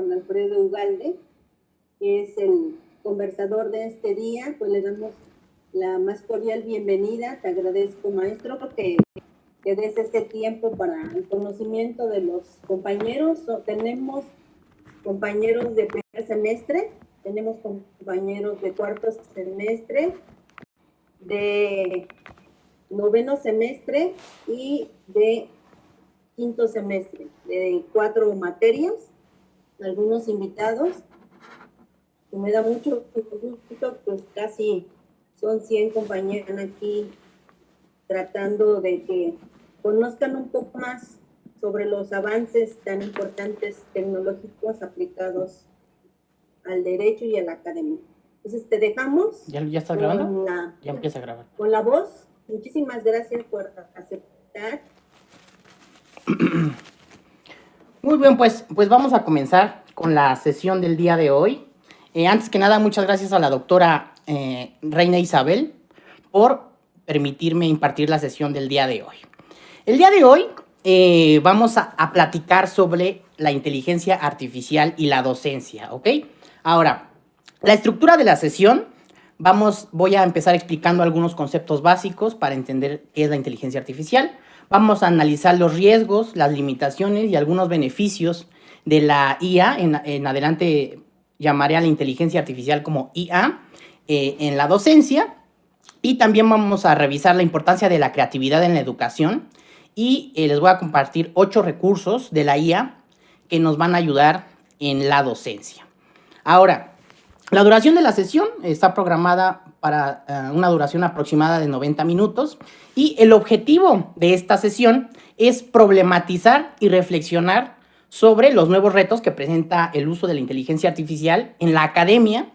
Juan Alfredo Ugalde, que es el conversador de este día. Pues le damos la más cordial bienvenida. Te agradezco, maestro, que des este tiempo para el conocimiento de los compañeros. Tenemos compañeros de primer semestre, tenemos compañeros de cuarto semestre, de noveno semestre y de quinto semestre, de 4 materias, algunos invitados. Y me da mucho gusto, pues casi son 100 compañeros aquí tratando de que conozcan un poco más sobre los avances tan importantes tecnológicos aplicados al derecho y a la academia. Entonces te dejamos. ¿Ya estás grabando? Ya empieza a grabar. Con la voz. Muchísimas gracias por aceptar. Muy bien, pues vamos a comenzar con la sesión del día de hoy. Antes que nada, muchas gracias a la doctora Reina Isabel por permitirme impartir la sesión del día de hoy. El día de hoy vamos a platicar sobre la inteligencia artificial y la docencia, ¿ok? Ahora, la estructura de la sesión, voy a empezar explicando algunos conceptos básicos para entender qué es la inteligencia artificial. Vamos a analizar los riesgos, las limitaciones y algunos beneficios de la IA. En adelante llamaré a la inteligencia artificial como IA en la docencia. Y también vamos a revisar la importancia de la creatividad en la educación. Y les voy a compartir 8 recursos de la IA que nos van a ayudar en la docencia. Ahora, la duración de la sesión está programada para una duración aproximada de 90 minutos y el objetivo de esta sesión es problematizar y reflexionar sobre los nuevos retos que presenta el uso de la inteligencia artificial en la academia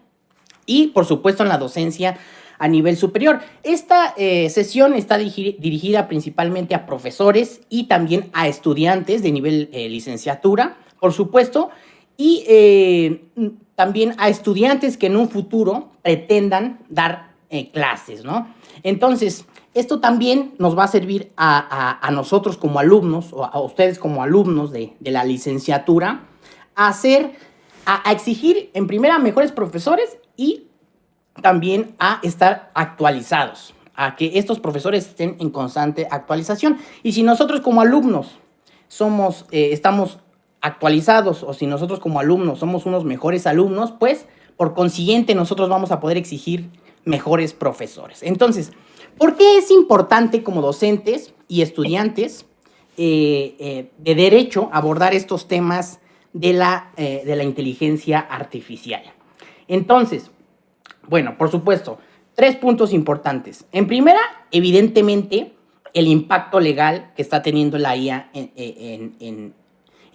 y, por supuesto, en la docencia a nivel superior. Esta sesión está dirigida principalmente a profesores y también a estudiantes de nivel licenciatura, por supuesto, y también a estudiantes que en un futuro pretendan dar clases, ¿no? Entonces, esto también nos va a servir a nosotros como alumnos, o a ustedes como alumnos de la licenciatura, a exigir en primera mejores profesores y también a estar actualizados, a que estos profesores estén en constante actualización. Y si nosotros como alumnos estamos actualizados, o si nosotros como alumnos somos unos mejores alumnos, pues por consiguiente nosotros vamos a poder exigir mejores profesores. Entonces, ¿por qué es importante como docentes y estudiantes de derecho abordar estos temas de la inteligencia artificial? Entonces, bueno, por supuesto, 3 puntos importantes. En primera, evidentemente, el impacto legal que está teniendo la IA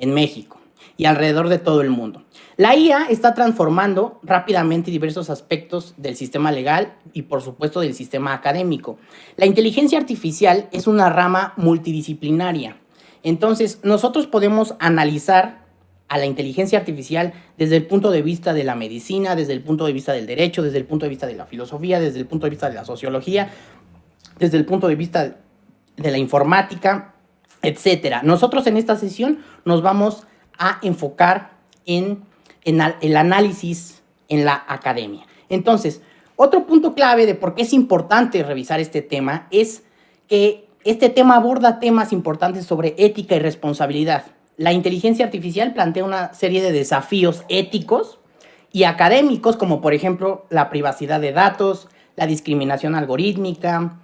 en México y alrededor de todo el mundo. La IA está transformando rápidamente diversos aspectos del sistema legal y, por supuesto, del sistema académico. La inteligencia artificial es una rama multidisciplinaria. Entonces, nosotros podemos analizar a la inteligencia artificial desde el punto de vista de la medicina, desde el punto de vista del derecho, desde el punto de vista de la filosofía, desde el punto de vista de la sociología, desde el punto de vista de la informática, etcétera. Nosotros en esta sesión nos vamos a enfocar en el análisis en la academia. Entonces, otro punto clave de por qué es importante revisar este tema es que este tema aborda temas importantes sobre ética y responsabilidad. La inteligencia artificial plantea una serie de desafíos éticos y académicos, como por ejemplo la privacidad de datos, la discriminación algorítmica,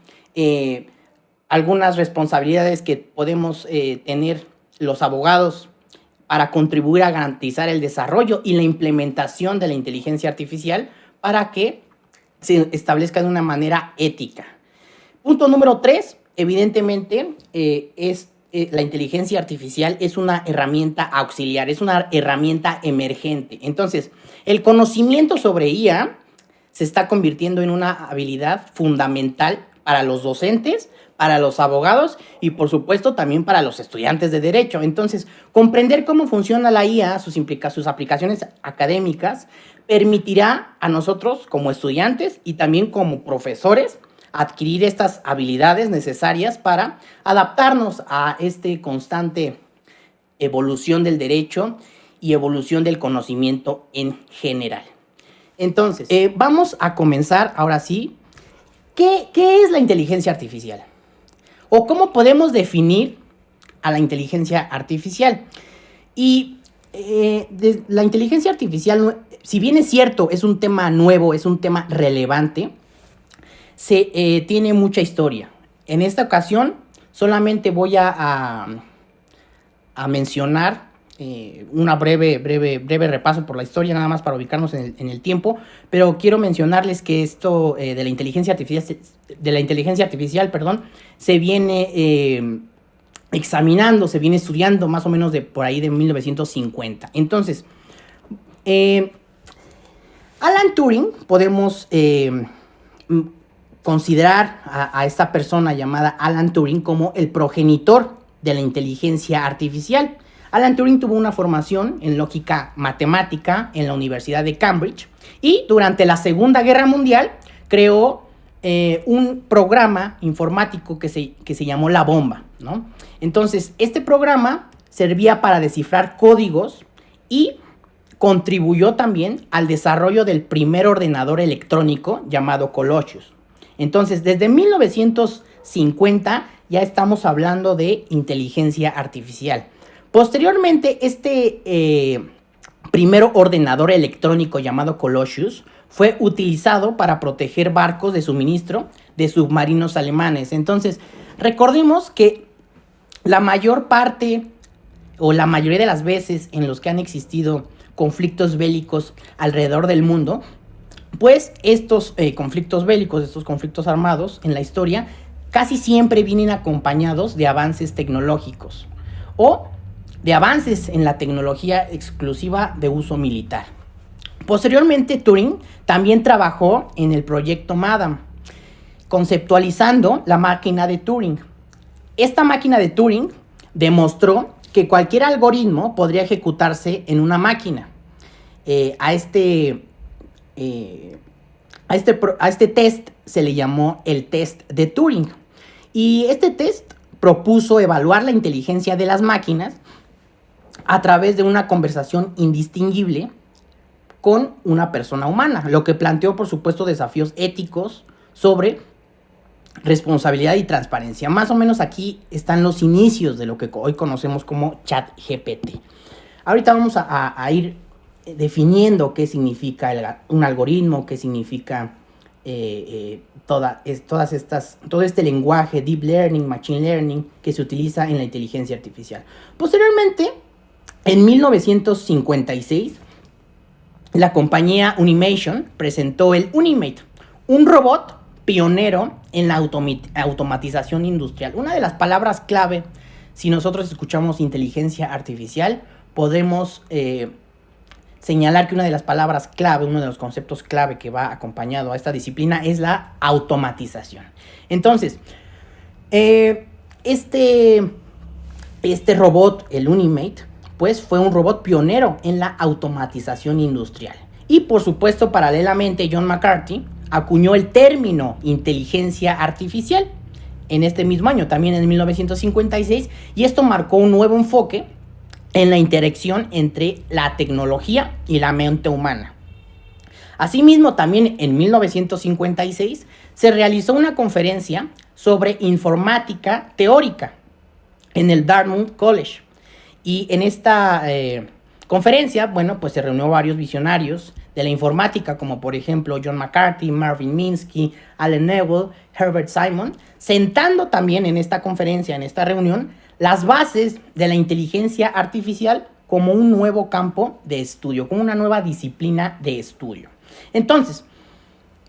algunas responsabilidades que podemos tener los abogados para contribuir a garantizar el desarrollo y la implementación de la inteligencia artificial para que se establezca de una manera ética. Punto número 3, evidentemente, la inteligencia artificial es una herramienta auxiliar, es una herramienta emergente. Entonces, el conocimiento sobre IA se está convirtiendo en una habilidad fundamental para los docentes, para los abogados y, por supuesto, también para los estudiantes de derecho. Entonces, comprender cómo funciona la IA, sus aplicaciones académicas, permitirá a nosotros como estudiantes y también como profesores adquirir estas habilidades necesarias para adaptarnos a esta constante evolución del derecho y evolución del conocimiento en general. Entonces, vamos a comenzar ahora sí. ¿Qué es la inteligencia artificial? ¿O cómo podemos definir a la inteligencia artificial? Y la inteligencia artificial, si bien es cierto, es un tema nuevo, es un tema relevante, tiene mucha historia. En esta ocasión solamente voy a mencionar una breve repaso por la historia, nada más para ubicarnos en el tiempo, pero quiero mencionarles que esto de la inteligencia artificial, se viene examinando, se viene estudiando más o menos de por ahí de 1950. Entonces, Alan Turing, podemos considerar a esta persona llamada Alan Turing como el progenitor de la inteligencia artificial. Alan Turing tuvo una formación en lógica matemática en la Universidad de Cambridge y durante la Segunda Guerra Mundial creó un programa informático que se llamó La Bomba, ¿no? Entonces, este programa servía para descifrar códigos y contribuyó también al desarrollo del primer ordenador electrónico llamado Colossus. Entonces, desde 1950 ya estamos hablando de inteligencia artificial. Posteriormente, este primer ordenador electrónico llamado Colossus fue utilizado para proteger barcos de suministro de submarinos alemanes. Entonces, recordemos que la mayor parte o la mayoría de las veces en los que han existido conflictos bélicos alrededor del mundo, pues estos conflictos bélicos, estos conflictos armados en la historia, casi siempre vienen acompañados de avances tecnológicos o de avances en la tecnología exclusiva de uso militar. Posteriormente, Turing también trabajó en el proyecto Madame, conceptualizando la máquina de Turing. Esta máquina de Turing demostró que cualquier algoritmo podría ejecutarse en una máquina. A este test se le llamó el test de Turing. Y este test propuso evaluar la inteligencia de las máquinas a través de una conversación indistinguible con una persona humana, lo que planteó, por supuesto, desafíos éticos sobre responsabilidad y transparencia. Más o menos aquí están los inicios de lo que hoy conocemos como ChatGPT. Ahorita vamos a ir definiendo qué significa un algoritmo, qué significa todo este lenguaje, deep learning, machine learning, que se utiliza en la inteligencia artificial. Posteriormente, en 1956, la compañía Unimation presentó el Unimate, un robot pionero en la automatización industrial. Una de las palabras clave, si nosotros escuchamos inteligencia artificial, podemos señalar que una de las palabras clave, uno de los conceptos clave que va acompañado a esta disciplina es la automatización. Entonces, este robot, el Unimate, pues fue un robot pionero en la automatización industrial. Y por supuesto, paralelamente, John McCarthy acuñó el término inteligencia artificial en este mismo año, también en 1956, y esto marcó un nuevo enfoque en la interacción entre la tecnología y la mente humana. Asimismo, también en 1956 se realizó una conferencia sobre informática teórica en el Dartmouth College. Y en esta conferencia, bueno, pues se reunió varios visionarios de la informática, como por ejemplo John McCarthy, Marvin Minsky, Allen Neville, Herbert Simon, sentando también en esta conferencia, en esta reunión, las bases de la inteligencia artificial como un nuevo campo de estudio, como una nueva disciplina de estudio. Entonces,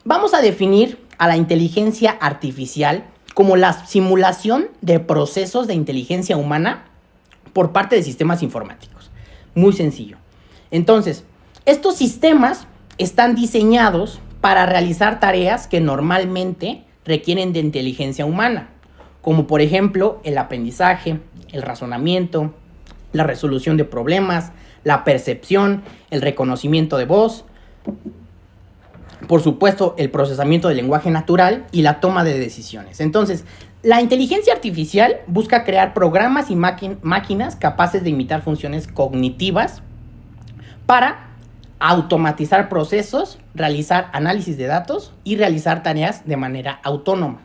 vamos a definir a la inteligencia artificial como la simulación de procesos de inteligencia humana por parte de sistemas informáticos. Muy sencillo. Entonces, estos sistemas están diseñados para realizar tareas que normalmente requieren de inteligencia humana, como por ejemplo el aprendizaje, el razonamiento, la resolución de problemas, la percepción, el reconocimiento de voz, por supuesto el procesamiento del lenguaje natural y la toma de decisiones. Entonces, la inteligencia artificial busca crear programas y máquinas capaces de imitar funciones cognitivas para automatizar procesos, realizar análisis de datos y realizar tareas de manera autónoma.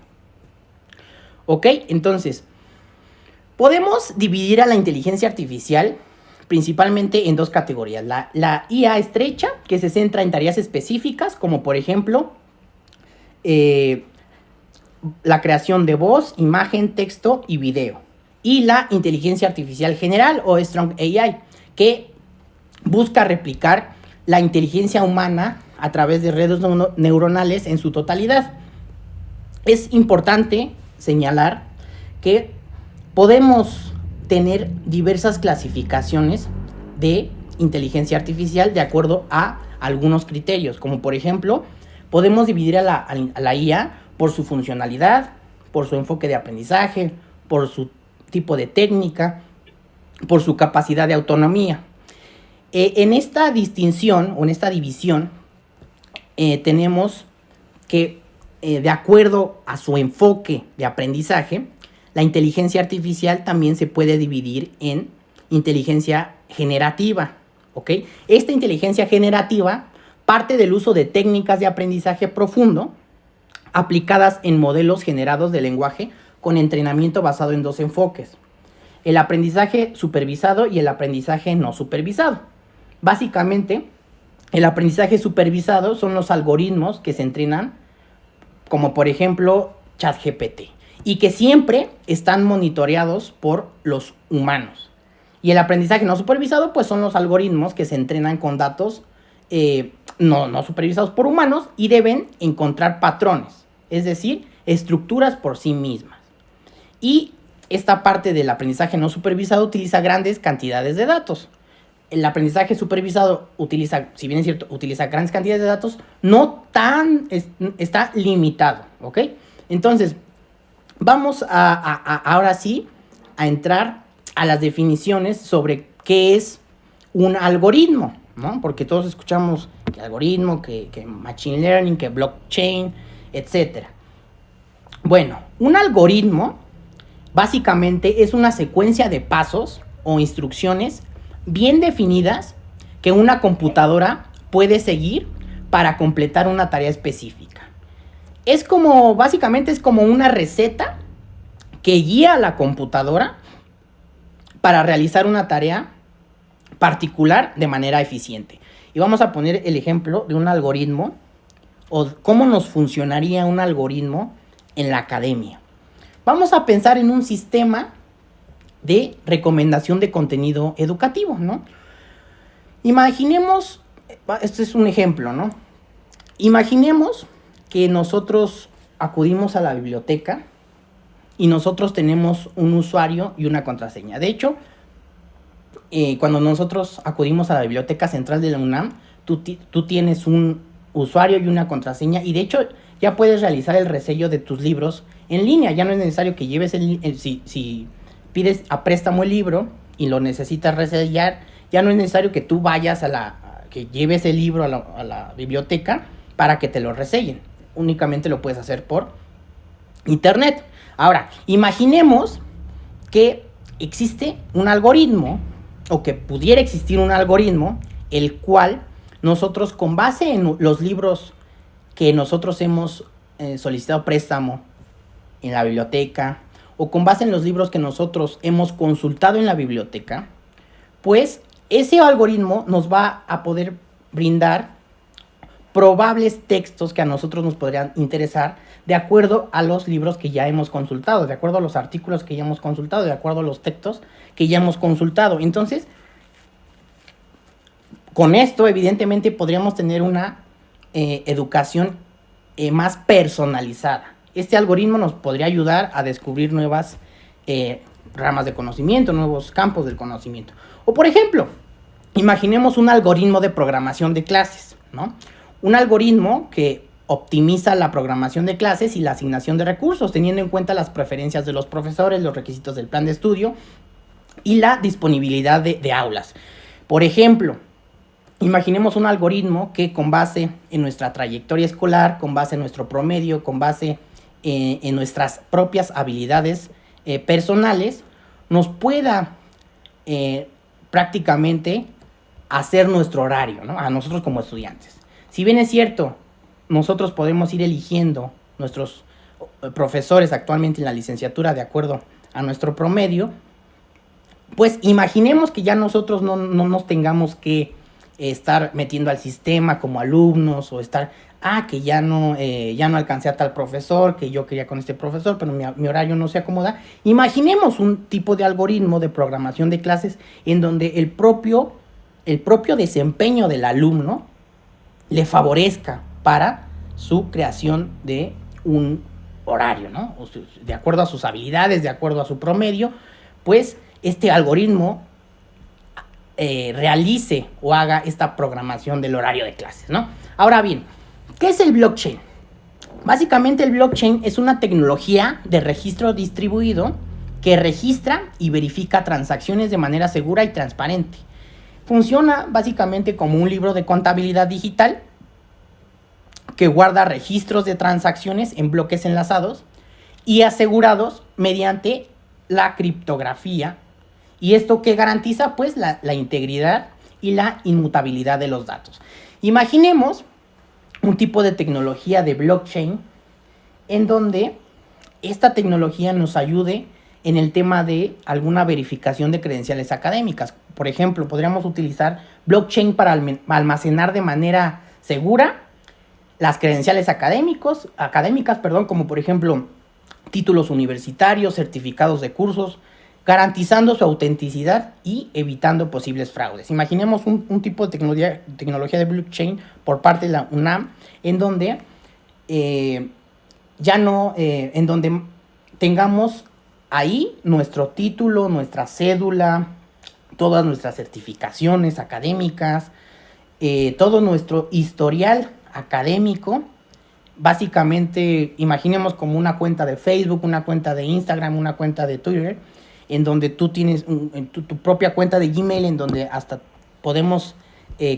¿Ok? Entonces, podemos dividir a la inteligencia artificial principalmente en dos categorías. La IA estrecha, que se centra en tareas específicas, como por ejemplo la creación de voz, imagen, texto y video. Y la inteligencia artificial general o Strong AI, que busca replicar la inteligencia humana a través de redes neuronales en su totalidad. Es importante señalar que podemos tener diversas clasificaciones de inteligencia artificial de acuerdo a algunos criterios, como por ejemplo, podemos dividir a la IA por su funcionalidad, por su enfoque de aprendizaje, por su tipo de técnica, por su capacidad de autonomía. En esta distinción o en esta división tenemos que de acuerdo a su enfoque de aprendizaje, la inteligencia artificial también se puede dividir en inteligencia generativa, ¿ok? Esta inteligencia generativa parte del uso de técnicas de aprendizaje profundo aplicadas en modelos generados de lenguaje con entrenamiento basado en dos enfoques: el aprendizaje supervisado y el aprendizaje no supervisado. Básicamente, el aprendizaje supervisado son los algoritmos que se entrenan, como por ejemplo ChatGPT, y que siempre están monitoreados por los humanos. Y el aprendizaje no supervisado, pues son los algoritmos que se entrenan con datos no supervisados por humanos y deben encontrar patrones, es decir, estructuras por sí mismas. Y esta parte del aprendizaje no supervisado utiliza grandes cantidades de datos. El aprendizaje supervisado utiliza, si bien es cierto, utiliza grandes cantidades de datos, está limitado, ¿ok? Entonces, vamos ahora sí a entrar a las definiciones sobre qué es un algoritmo, ¿no? Porque todos escuchamos que algoritmo, que machine learning, que blockchain, etc. Bueno, un algoritmo básicamente es una secuencia de pasos o instrucciones bien definidas que una computadora puede seguir para completar una tarea específica. Básicamente es como una receta que guía a la computadora para realizar una tarea particular de manera eficiente. Y vamos a poner el ejemplo de un algoritmo o cómo nos funcionaría un algoritmo en la academia. Vamos a pensar en un sistema de recomendación de contenido educativo, ¿no? Imaginemos, este es un ejemplo, ¿no? Imaginemos que nosotros acudimos a la biblioteca y nosotros tenemos un usuario y una contraseña. De hecho, cuando nosotros acudimos a la Biblioteca Central de la UNAM, tú tienes un usuario y una contraseña, y de hecho ya puedes realizar el resello de tus libros en línea. Ya no es necesario que lleves si pides a préstamo el libro y lo necesitas resellar, ya no es necesario que tú vayas que lleves el libro a la biblioteca para que te lo resellen. Únicamente lo puedes hacer por internet. Ahora, imaginemos que existe un algoritmo, o que pudiera existir un algoritmo, el cual nosotros, con base en los libros que nosotros hemos solicitado préstamo en la biblioteca, o con base en los libros que nosotros hemos consultado en la biblioteca, pues ese algoritmo nos va a poder brindar probables textos que a nosotros nos podrían interesar de acuerdo a los libros que ya hemos consultado, de acuerdo a los artículos que ya hemos consultado, de acuerdo a los textos que ya hemos consultado. Entonces, con esto, evidentemente, podríamos tener una educación más personalizada. Este algoritmo nos podría ayudar a descubrir nuevas ramas de conocimiento, nuevos campos del conocimiento. O, por ejemplo, imaginemos un algoritmo de programación de clases, ¿no? Un algoritmo que optimiza la programación de clases y la asignación de recursos, teniendo en cuenta las preferencias de los profesores, los requisitos del plan de estudio y la disponibilidad de aulas. Por ejemplo, imaginemos un algoritmo que, con base en nuestra trayectoria escolar, con base en nuestro promedio, con base en nuestras propias habilidades personales, nos pueda prácticamente hacer nuestro horario, ¿no? A nosotros como estudiantes. Si bien es cierto, nosotros podemos ir eligiendo nuestros profesores actualmente en la licenciatura de acuerdo a nuestro promedio, pues imaginemos que ya nosotros no nos tengamos que estar metiendo al sistema como alumnos o estar, que ya no alcancé a tal profesor, que yo quería con este profesor, pero mi horario no se acomoda. Imaginemos un tipo de algoritmo de programación de clases en donde el propio desempeño del alumno le favorezca para su creación de un horario, ¿no? De acuerdo a sus habilidades, de acuerdo a su promedio, pues este algoritmo realice o haga esta programación del horario de clases, ¿no? Ahora bien, ¿qué es el blockchain? Básicamente el blockchain es una tecnología de registro distribuido que registra y verifica transacciones de manera segura y transparente. Funciona básicamente como un libro de contabilidad digital que guarda registros de transacciones en bloques enlazados y asegurados mediante la criptografía. Y esto que garantiza pues la integridad y la inmutabilidad de los datos. Imaginemos un tipo de tecnología de blockchain en donde esta tecnología nos ayude en el tema de alguna verificación de credenciales académicas. Por ejemplo, podríamos utilizar blockchain para almacenar de manera segura las credenciales académicas, como por ejemplo títulos universitarios, certificados de cursos, garantizando su autenticidad y evitando posibles fraudes. Imaginemos un tipo de tecnología de blockchain por parte de la UNAM, en donde en donde tengamos ahí nuestro título, nuestra cédula, todas nuestras certificaciones académicas, todo nuestro historial académico. Básicamente, imaginemos como una cuenta de Facebook, una cuenta de Instagram, una cuenta de Twitter, en donde tú tienes tu propia cuenta de Gmail, en donde hasta podemos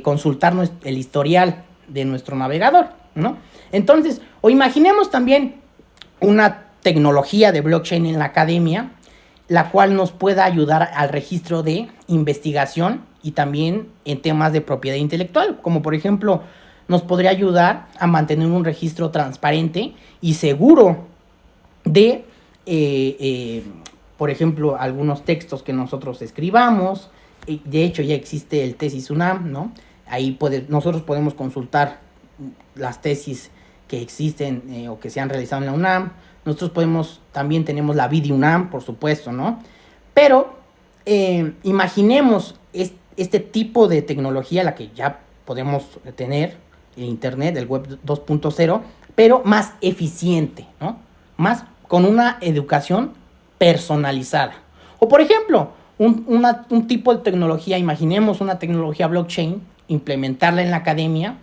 consultar el historial de nuestro navegador, ¿no? Entonces, o imaginemos también una tecnología de blockchain en la academia, la cual nos pueda ayudar al registro de investigación y también en temas de propiedad intelectual, como por ejemplo, nos podría ayudar a mantener un registro transparente y seguro de, por ejemplo, algunos textos que nosotros escribamos. De hecho, ya existe el Tesis UNAM, ¿no? Ahí nosotros podemos consultar las tesis que existen o que se han realizado en la UNAM. Nosotros también tenemos la Vidi UNAM, por supuesto, ¿no? Pero imaginemos este tipo de tecnología, la que ya podemos tener en Internet, el Web 2.0, pero más eficiente, ¿no? Más con una educación personalizada. O por ejemplo, un tipo de tecnología, imaginemos una tecnología blockchain, implementarla en la academia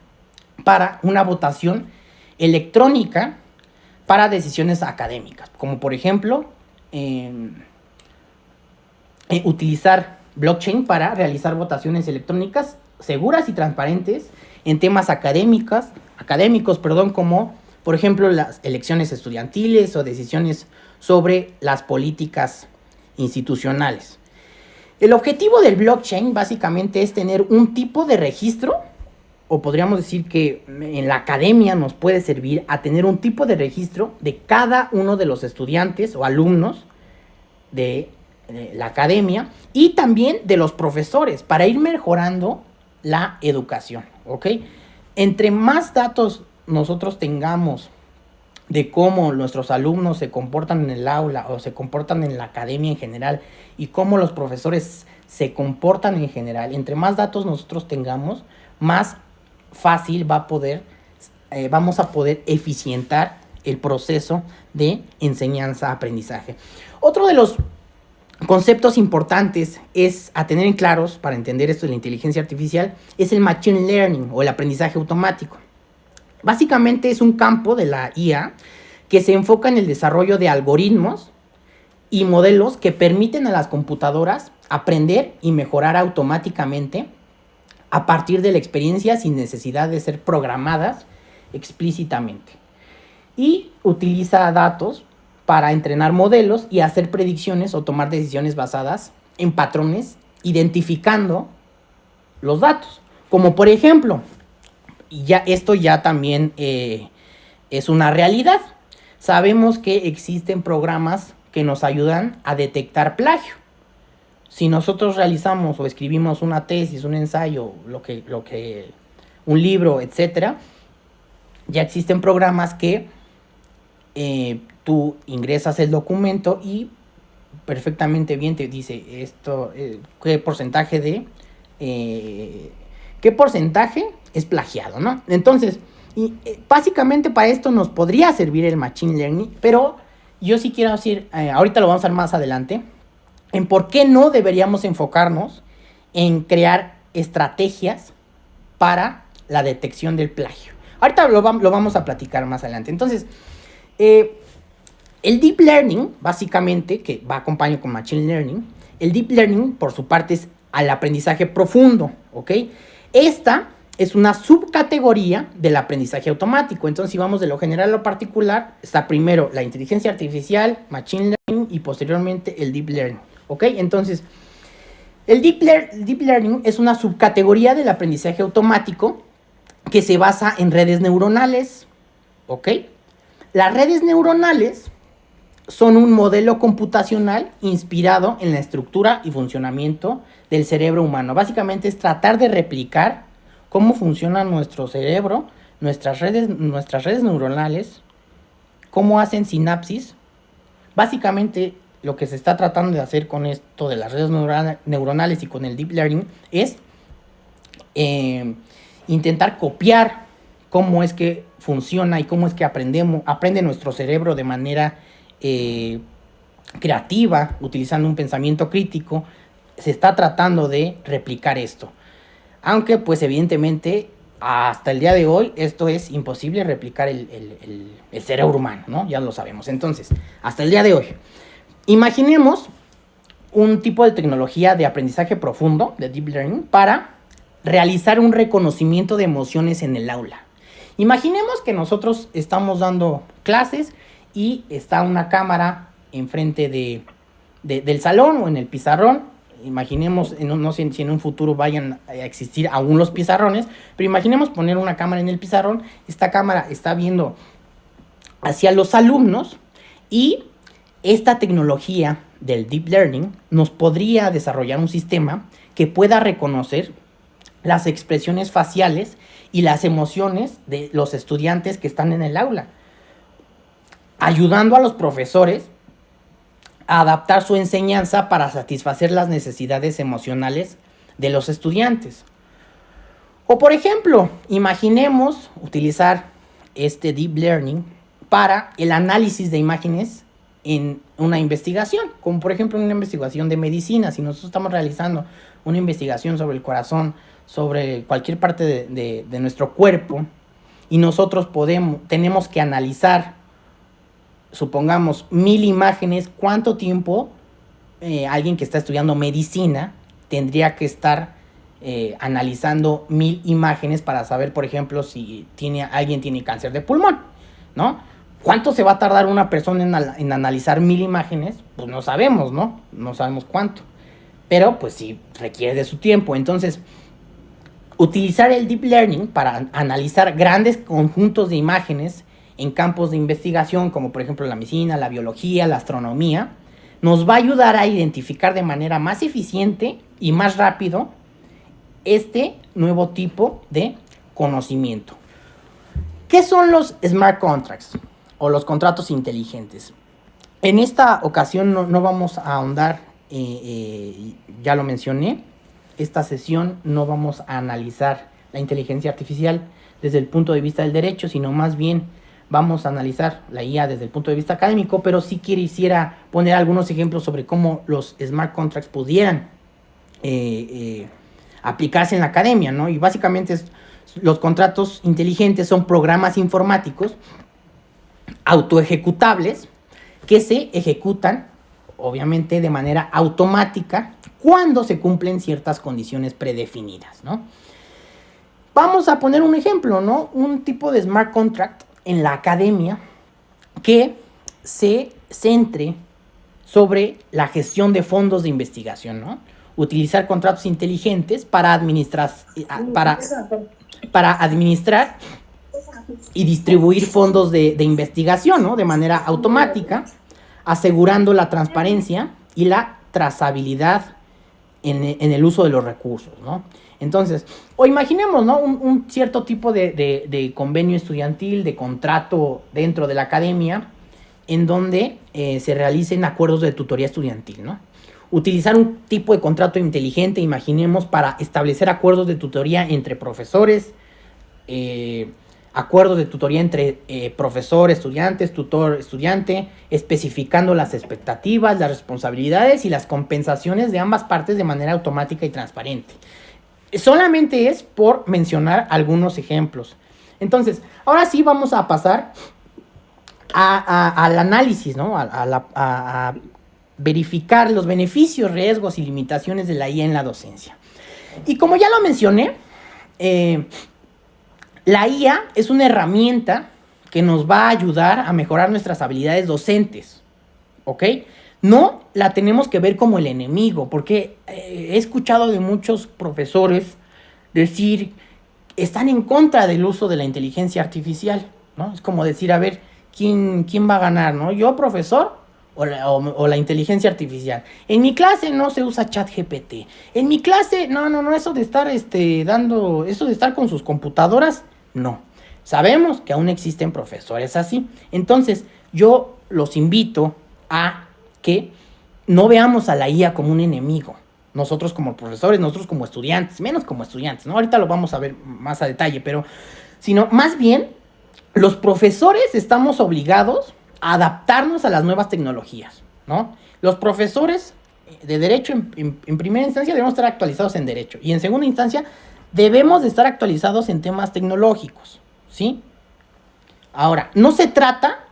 para una votación electrónica para decisiones académicas, como por ejemplo utilizar blockchain para realizar votaciones electrónicas seguras y transparentes en temas académicos, como por ejemplo las elecciones estudiantiles o decisiones sobre las políticas institucionales. El objetivo del blockchain básicamente es tener un tipo de registro, o podríamos decir que en la academia nos puede servir a tener un tipo de registro de cada uno de los estudiantes o alumnos de la academia y también de los profesores para ir mejorando la educación, ¿ok? Entre más datos nosotros tengamos de cómo nuestros alumnos se comportan en el aula o se comportan en la academia en general y cómo los profesores se comportan en general, entre más datos nosotros tengamos, más fácil vamos a poder eficientar el proceso de enseñanza-aprendizaje. Otro de los conceptos importantes a tener en claros para entender esto de la inteligencia artificial es el machine learning o el aprendizaje automático. Básicamente es un campo de la IA que se enfoca en el desarrollo de algoritmos y modelos que permiten a las computadoras aprender y mejorar automáticamente a partir de la experiencia sin necesidad de ser programadas explícitamente. Y utiliza datos para entrenar modelos y hacer predicciones o tomar decisiones basadas en patrones, identificando los datos. Como por ejemplo, esto ya también es una realidad. Sabemos que existen programas que nos ayudan a detectar plagio. Si nosotros realizamos o escribimos una tesis, un ensayo, un libro, etcétera, ya existen programas que tú ingresas el documento y perfectamente bien te dice esto, qué porcentaje es plagiado, ¿no? Entonces, básicamente para esto nos podría servir el Machine Learning, pero yo sí quiero decir, ahorita lo vamos a ver más adelante, en por qué no deberíamos enfocarnos en crear estrategias para la detección del plagio. Ahorita lo vamos a platicar más adelante. Entonces, el Deep Learning, básicamente, que va acompañado con Machine Learning, el Deep Learning, por su parte, es al aprendizaje profundo, ¿ok? Esta es una subcategoría del aprendizaje automático. Entonces, si vamos de lo general a lo particular, está primero la inteligencia artificial, Machine Learning, y posteriormente el Deep Learning, ¿ok? Entonces, el Deep Learning es una subcategoría del aprendizaje automático que se basa en redes neuronales, ¿ok? Las redes neuronales son un modelo computacional inspirado en la estructura y funcionamiento del cerebro humano. Básicamente es tratar de replicar cómo funciona nuestro cerebro, nuestras redes neuronales, cómo hacen sinapsis. Básicamente lo que se está tratando de hacer con esto de las redes neuronales y con el Deep Learning es intentar copiar cómo es que funciona y cómo es que aprende nuestro cerebro de manera creativa, utilizando un pensamiento crítico. Se está tratando de replicar esto. Aunque, pues, evidentemente, hasta el día de hoy, esto es imposible replicar el cerebro humano, ¿no? Ya lo sabemos. Entonces, hasta el día de hoy, imaginemos un tipo de tecnología de aprendizaje profundo, de Deep Learning, para realizar un reconocimiento de emociones en el aula. Imaginemos que nosotros estamos dando clases y está una cámara enfrente del salón o en el pizarrón. Imaginemos, no sé si en un futuro vayan a existir aún los pizarrones, pero imaginemos poner una cámara en el pizarrón. Esta cámara está viendo hacia los alumnos y esta tecnología del Deep Learning nos podría desarrollar un sistema que pueda reconocer las expresiones faciales y las emociones de los estudiantes que están en el aula, ayudando a los profesores a adaptar su enseñanza para satisfacer las necesidades emocionales de los estudiantes. O, por ejemplo, imaginemos utilizar este Deep Learning para el análisis de imágenes en una investigación, como por ejemplo en una investigación de medicina. Si nosotros estamos realizando una investigación sobre el corazón, sobre cualquier parte de nuestro cuerpo, y nosotros tenemos que analizar, supongamos, 1000 imágenes, ¿cuánto tiempo alguien que está estudiando medicina tendría que estar analizando 1000 imágenes para saber, por ejemplo, si alguien tiene cáncer de pulmón, ¿no? ¿Cuánto se va a tardar una persona en analizar 1000 imágenes? Pues no sabemos, ¿no? No sabemos cuánto. Pero pues sí requiere de su tiempo. Entonces, utilizar el Deep Learning para analizar grandes conjuntos de imágenes en campos de investigación, como por ejemplo la medicina, la biología, la astronomía, nos va a ayudar a identificar de manera más eficiente y más rápido este nuevo tipo de conocimiento. ¿Qué son los smart contracts o los contratos inteligentes? En esta ocasión no vamos a ahondar, ya lo mencioné, esta sesión no vamos a analizar la inteligencia artificial desde el punto de vista del derecho, sino más bien vamos a analizar la IA desde el punto de vista académico, pero sí quisiera poner algunos ejemplos sobre cómo los smart contracts pudieran aplicarse en la academia, ¿no? Y básicamente los contratos inteligentes son programas informáticos autoejecutables que se ejecutan, obviamente, de manera automática cuando se cumplen ciertas condiciones predefinidas, ¿no? Vamos a poner un ejemplo, ¿no? Un tipo de smart contract en la academia que se centre sobre la gestión de fondos de investigación, ¿no? utilizar contratos inteligentes para administrar y distribuir fondos de investigación, ¿no? De manera automática, asegurando la transparencia y la trazabilidad en el uso de los recursos, ¿no? Entonces, o imaginemos, ¿no? Un cierto tipo de convenio estudiantil, de contrato dentro de la academia, en donde se realicen acuerdos de tutoría estudiantil, ¿no? Utilizar un tipo de contrato inteligente, imaginemos, para establecer acuerdos de tutoría entre profesores, acuerdos de tutoría entre profesor, estudiantes, tutor, estudiante, especificando las expectativas, las responsabilidades y las compensaciones de ambas partes de manera automática y transparente. Solamente es por mencionar algunos ejemplos. Entonces, ahora sí vamos a pasar al análisis, ¿no? A verificar los beneficios, riesgos y limitaciones de la IA en la docencia. Y como ya lo mencioné, la IA es una herramienta que nos va a ayudar a mejorar nuestras habilidades docentes, ¿ok? No la tenemos que ver como el enemigo, porque he escuchado de muchos profesores decir, están en contra del uso de la inteligencia artificial, ¿no? Es como decir, a ver, ¿quién va a ganar, ¿no? ¿Yo, profesor, o la inteligencia artificial? En mi clase no se usa ChatGPT. En mi clase, no, eso de estar eso de estar con sus computadoras, no. Sabemos que aún existen profesores así. Entonces, yo los invito a que no veamos a la IA como un enemigo. Nosotros como profesores, nosotros como estudiantes, menos como estudiantes, ¿no? Ahorita lo vamos a ver más a detalle, pero sino más bien los profesores estamos obligados a adaptarnos a las nuevas tecnologías, ¿no? Los profesores de derecho en primera instancia debemos estar actualizados en derecho y en segunda instancia debemos de estar actualizados en temas tecnológicos, ¿sí? Ahora, no se trata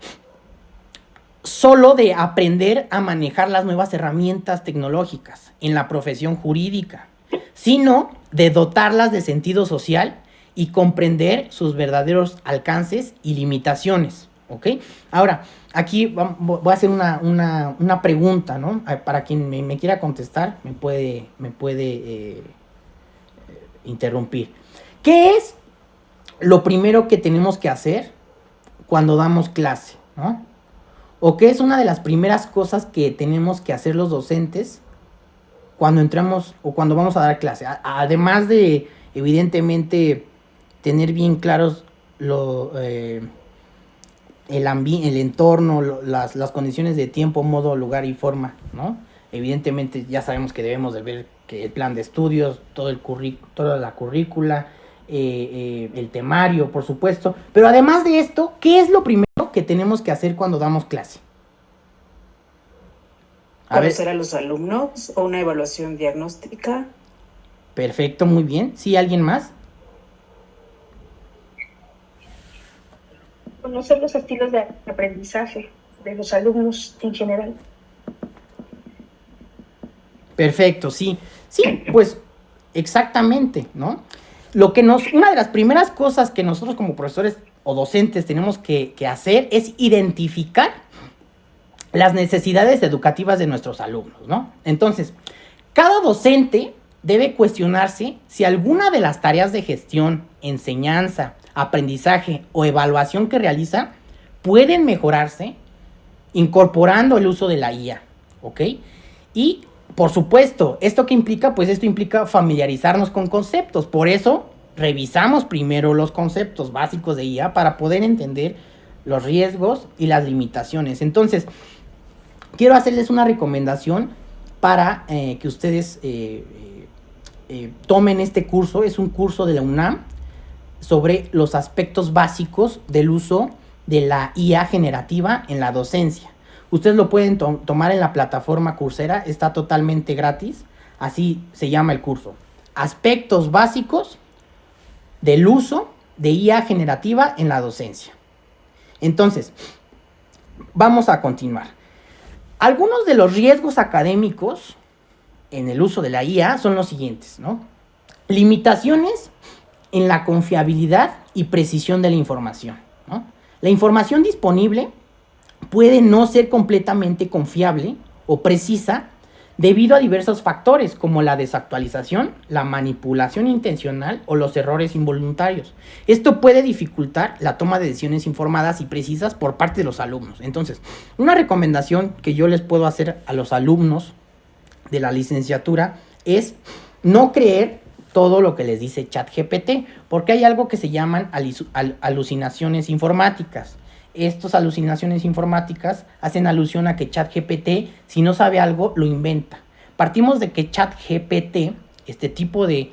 solo de aprender a manejar las nuevas herramientas tecnológicas en la profesión jurídica, sino de dotarlas de sentido social y comprender sus verdaderos alcances y limitaciones, ¿ok? Ahora, aquí voy a hacer una pregunta, ¿no? Para quien me quiera contestar, me puede interrumpir. ¿Qué es lo primero que tenemos que hacer cuando damos clase, ¿no? ¿O qué es una de las primeras cosas que tenemos que hacer los docentes cuando entramos o cuando vamos a dar clase? Además de, evidentemente, tener bien claros el entorno, las condiciones de tiempo, modo, lugar y forma, ¿no? Evidentemente ya sabemos que debemos de ver que el plan de estudios, toda la currícula, el temario, por supuesto. Pero además de esto, ¿qué es lo primero que tenemos que hacer cuando damos clase? Conocer a los alumnos o una evaluación diagnóstica. Perfecto, muy bien. ¿Sí, alguien más? Conocer los estilos de aprendizaje de los alumnos en general. Perfecto, sí. Sí, pues exactamente, ¿no? Una de las primeras cosas que nosotros como profesores o docentes tenemos que hacer es identificar las necesidades educativas de nuestros alumnos, ¿no? Entonces, cada docente debe cuestionarse si alguna de las tareas de gestión, enseñanza, aprendizaje o evaluación que realiza pueden mejorarse incorporando el uso de la IA, ¿ok? Y, por supuesto, ¿esto qué implica? Pues esto implica familiarizarnos con conceptos. Por eso, revisamos primero los conceptos básicos de IA para poder entender los riesgos y las limitaciones. Entonces, quiero hacerles una recomendación para que ustedes tomen este curso. Es un curso de la UNAM sobre los aspectos básicos del uso de la IA generativa en la docencia. Ustedes lo pueden tomar en la plataforma Coursera, está totalmente gratis, así se llama el curso. Aspectos básicos del uso de IA generativa en la docencia. Entonces, vamos a continuar. Algunos de los riesgos académicos en el uso de la IA son los siguientes, ¿no? Limitaciones en la confiabilidad y precisión de la información, ¿no? La información disponible puede no ser completamente confiable o precisa debido a diversos factores como la desactualización, la manipulación intencional o los errores involuntarios. Esto puede dificultar la toma de decisiones informadas y precisas por parte de los alumnos. Entonces, una recomendación que yo les puedo hacer a los alumnos de la licenciatura es no creer todo lo que les dice ChatGPT, porque hay algo que se llaman alucinaciones informáticas. Estas alucinaciones informáticas hacen alusión a que ChatGPT, si no sabe algo, lo inventa. Partimos de que ChatGPT, este tipo de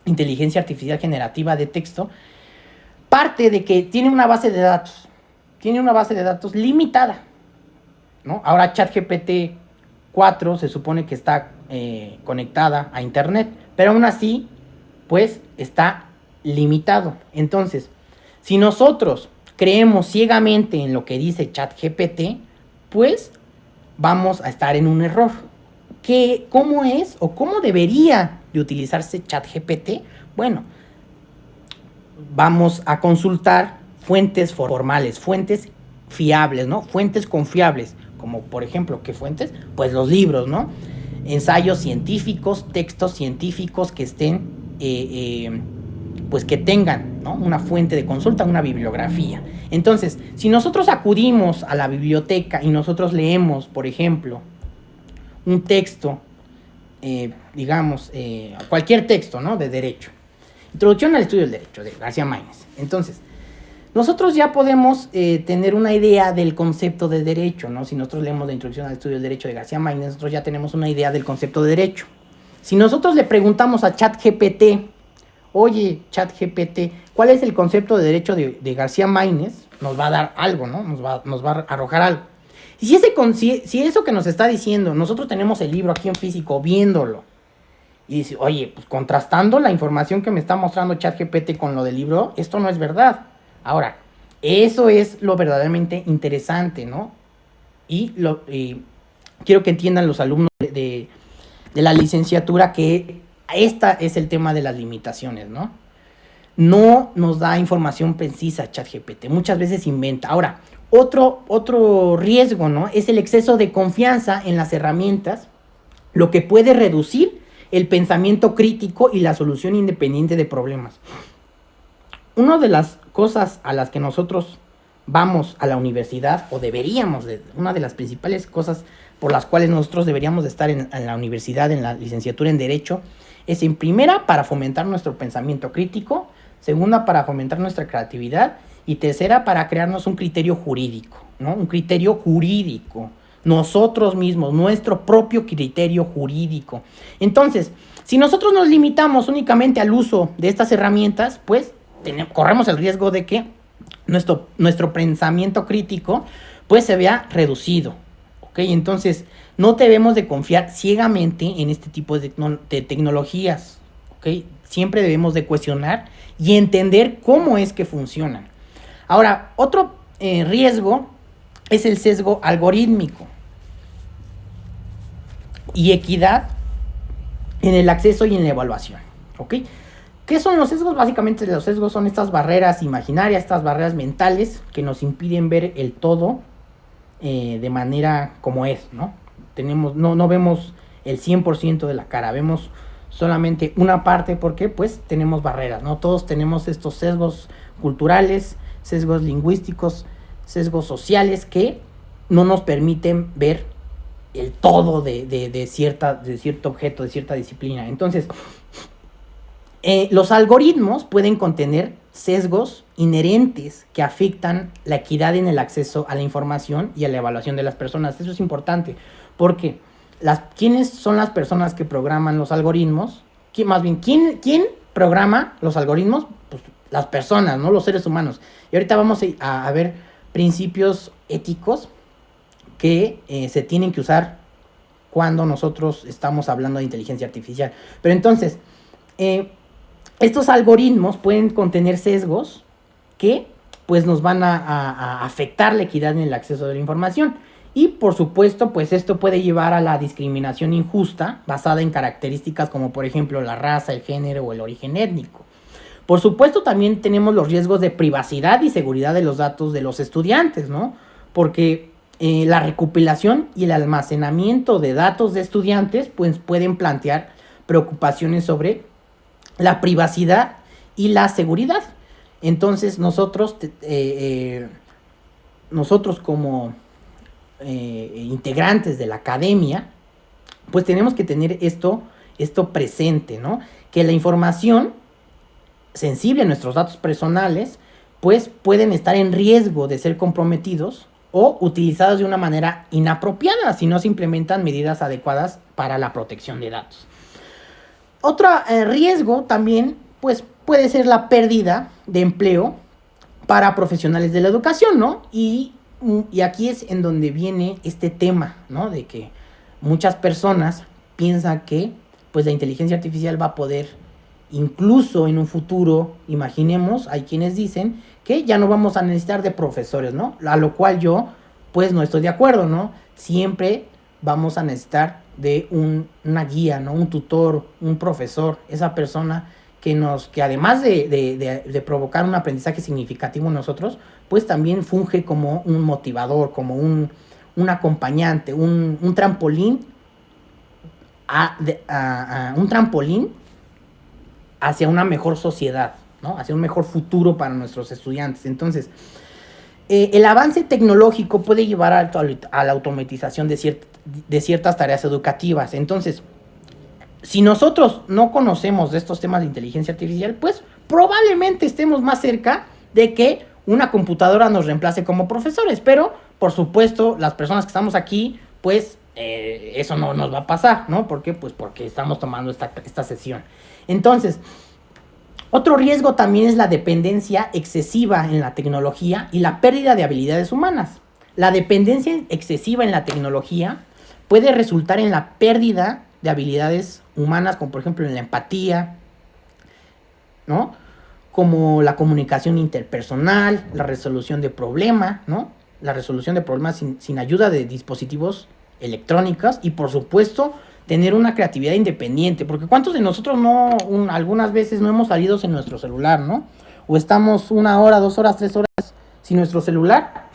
inteligencia artificial generativa de texto, parte de que tiene una base de datos. Tiene una base de datos limitada, ¿no? Ahora ChatGPT 4 se supone que está conectada a internet, pero aún así, pues, está limitado. Entonces, si nosotros creemos ciegamente en lo que dice ChatGPT, pues vamos a estar en un error. ¿Cómo es o cómo debería de utilizarse ChatGPT? Bueno, vamos a consultar fuentes formales, fuentes fiables, ¿no? Fuentes confiables, como por ejemplo, ¿qué fuentes? Pues los libros, ¿no? Ensayos científicos, textos científicos que estén pues que tengan, ¿no?, una fuente de consulta, una bibliografía. Entonces, si nosotros acudimos a la biblioteca y nosotros leemos, por ejemplo, un texto, digamos, cualquier texto, ¿no?, de derecho, Introducción al Estudio del Derecho, de García Maínez. Entonces, nosotros ya podemos tener una idea del concepto de derecho, ¿no? Si nosotros leemos la Introducción al Estudio del Derecho de García Maínez, nosotros ya tenemos una idea del concepto de derecho. Si nosotros le preguntamos a ChatGPT, oye, ChatGPT, ¿cuál es el concepto de derecho de García Maínez? Nos va a dar algo, ¿no? Nos va a arrojar algo. Y si eso que nos está diciendo, nosotros tenemos el libro aquí en físico, viéndolo, y dice, oye, pues contrastando la información que me está mostrando ChatGPT con lo del libro, esto no es verdad. Ahora, eso es lo verdaderamente interesante, ¿no? Y quiero que entiendan los alumnos de la licenciatura que es el tema de las limitaciones, ¿no? No nos da información precisa ChatGPT, muchas veces inventa. Ahora, otro riesgo, ¿no?, es el exceso de confianza en las herramientas, lo que puede reducir el pensamiento crítico y la solución independiente de problemas. Una de las cosas a las que nosotros vamos a la universidad, o una de las principales cosas por las cuales nosotros deberíamos de estar en la universidad, en la licenciatura en Derecho, es en primera para fomentar nuestro pensamiento crítico, segunda para fomentar nuestra creatividad y tercera para crearnos un criterio jurídico, ¿no? Un criterio jurídico, nosotros mismos, nuestro propio criterio jurídico. Entonces, si nosotros nos limitamos únicamente al uso de estas herramientas, pues corremos el riesgo de que nuestro pensamiento crítico pues se vea reducido, ¿ok? Entonces, no debemos de confiar ciegamente en este tipo de tecnologías, ¿ok? Siempre debemos de cuestionar y entender cómo es que funcionan. Ahora, otro riesgo es el sesgo algorítmico y equidad en el acceso y en la evaluación, ¿ok? ¿Qué son los sesgos? Básicamente los sesgos son estas barreras imaginarias, estas barreras mentales que nos impiden ver el todo de manera como es, ¿no? No vemos el 100% de la cara, vemos solamente una parte porque pues tenemos barreras, ¿no? Todos tenemos estos sesgos culturales, sesgos lingüísticos, sesgos sociales que no nos permiten ver el todo de cierto objeto, de cierta disciplina. Entonces, los algoritmos pueden contener sesgos inherentes que afectan la equidad en el acceso a la información y a la evaluación de las personas. Eso es importante porque ¿quiénes son las personas que programan los algoritmos? ¿Quién programa los algoritmos? Pues las personas, ¿no? Los seres humanos. Y ahorita vamos a ver principios éticos que se tienen que usar cuando nosotros estamos hablando de inteligencia artificial. Pero entonces, estos algoritmos pueden contener sesgos que pues nos van a afectar la equidad en el acceso de la información. Y por supuesto, pues esto puede llevar a la discriminación injusta basada en características como por ejemplo la raza, el género o el origen étnico. Por supuesto, también tenemos los riesgos de privacidad y seguridad de los datos de los estudiantes, ¿no? Porque la recopilación y el almacenamiento de datos de estudiantes pues pueden plantear preocupaciones sobre la privacidad y la seguridad. Entonces nosotros como integrantes de la academia pues tenemos que tener esto presente, ¿no? Que la información sensible a nuestros datos personales pues pueden estar en riesgo de ser comprometidos o utilizados de una manera inapropiada si no se implementan medidas adecuadas para la protección de datos. Otro riesgo también pues puede ser la pérdida de empleo para profesionales de la educación, ¿no? Y aquí es en donde viene este tema, ¿no? De que muchas personas piensan que pues la inteligencia artificial va a poder, incluso en un futuro, imaginemos, hay quienes dicen que ya no vamos a necesitar de profesores, ¿no? A lo cual yo pues no estoy de acuerdo, ¿no? Siempre vamos a necesitar de una guía, ¿no? Un tutor, un profesor, esa persona que además de provocar un aprendizaje significativo en nosotros, pues también funge como un motivador, como un acompañante, un trampolín un trampolín hacia una mejor sociedad, ¿no? Hacia un mejor futuro para nuestros estudiantes. Entonces, el avance tecnológico puede llevar a la automatización de ciertas tareas educativas. Entonces, si nosotros no conocemos de estos temas de inteligencia artificial, pues probablemente estemos más cerca de que una computadora nos reemplace como profesores. Pero, por supuesto, las personas que estamos aquí, pues eso no nos va a pasar, ¿no? ¿Por qué? Pues porque estamos tomando esta sesión. Entonces, otro riesgo también es la dependencia excesiva en la tecnología y la pérdida de habilidades humanas. La dependencia excesiva en la tecnología puede resultar en la pérdida de habilidades humanas, como por ejemplo en la empatía, ¿no? Como la comunicación interpersonal, la resolución de problemas, ¿no? La resolución de problemas sin ayuda de dispositivos electrónicos y por supuesto tener una creatividad independiente, porque ¿cuántos de nosotros algunas veces no hemos salido sin nuestro celular, ¿no? O estamos 1 hora, 2 horas, 3 horas sin nuestro celular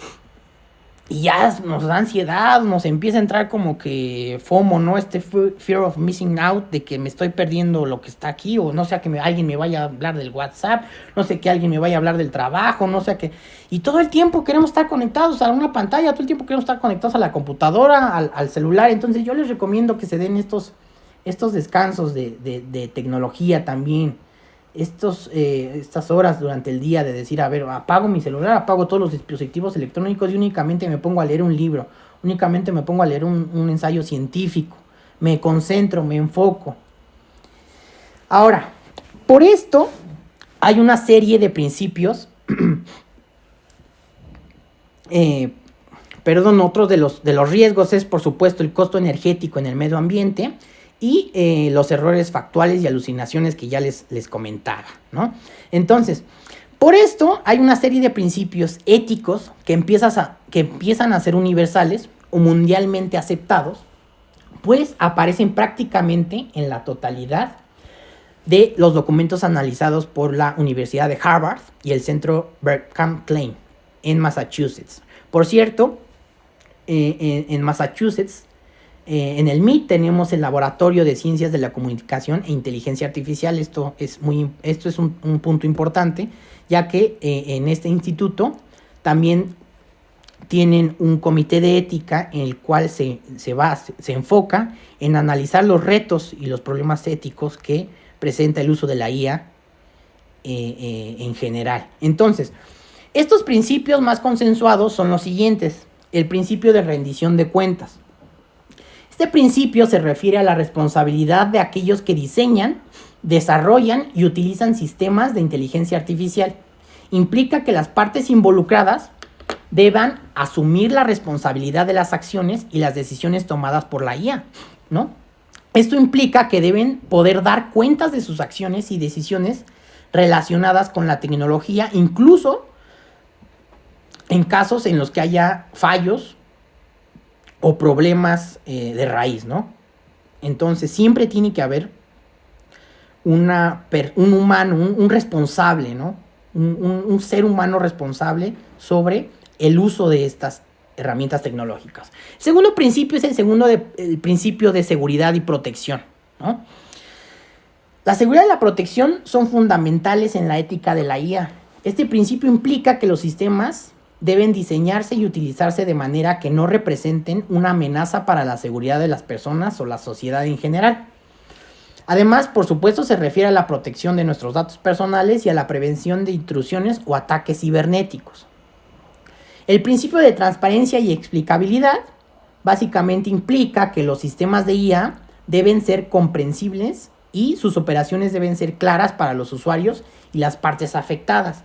y ya nos da ansiedad, nos empieza a entrar como que FOMO, ¿no? Fear of missing out, de que me estoy perdiendo lo que está aquí, o no sea que alguien me vaya a hablar del WhatsApp, no sé que alguien me vaya a hablar del trabajo, no sé que... Y todo el tiempo queremos estar conectados a una pantalla, todo el tiempo queremos estar conectados a la computadora, al celular. Entonces yo les recomiendo que se den estos descansos de tecnología también. Estas horas durante el día de decir, a ver, apago mi celular, apago todos los dispositivos electrónicos y únicamente me pongo a leer un libro, únicamente me pongo a leer un ensayo científico, me concentro, me enfoco. Ahora, por esto hay una serie de principios, otros de los riesgos es, por supuesto, el costo energético en el medio ambiente, y los errores factuales y alucinaciones que ya les comentaba, ¿no? Entonces, por esto hay una serie de principios éticos que empiezan a ser universales o mundialmente aceptados, pues aparecen prácticamente en la totalidad de los documentos analizados por la Universidad de Harvard y el Centro Berkman-Klein en Massachusetts. Por cierto, en Massachusetts, en el MIT tenemos el Laboratorio de Ciencias de la Comunicación e Inteligencia Artificial. Esto es un punto importante, ya que en este instituto también tienen un comité de ética en el cual se enfoca en analizar los retos y los problemas éticos que presenta el uso de la IA en general. Entonces, estos principios más consensuados son los siguientes. El principio de rendición de cuentas. Este principio se refiere a la responsabilidad de aquellos que diseñan, desarrollan y utilizan sistemas de inteligencia artificial. Implica que las partes involucradas deban asumir la responsabilidad de las acciones y las decisiones tomadas por la IA, ¿no? Esto implica que deben poder dar cuentas de sus acciones y decisiones relacionadas con la tecnología, incluso en casos en los que haya fallos o problemas de raíz, ¿no? Entonces siempre tiene que haber un humano, un responsable, ¿no? Un ser humano responsable sobre el uso de estas herramientas tecnológicas. El segundo principio es el principio de seguridad y protección, ¿no? La seguridad y la protección son fundamentales en la ética de la IA. Este principio implica que los sistemas deben diseñarse y utilizarse de manera que no representen una amenaza para la seguridad de las personas o la sociedad en general. Además, por supuesto, se refiere a la protección de nuestros datos personales y a la prevención de intrusiones o ataques cibernéticos. El principio de transparencia y explicabilidad básicamente implica que los sistemas de IA deben ser comprensibles y sus operaciones deben ser claras para los usuarios y las partes afectadas.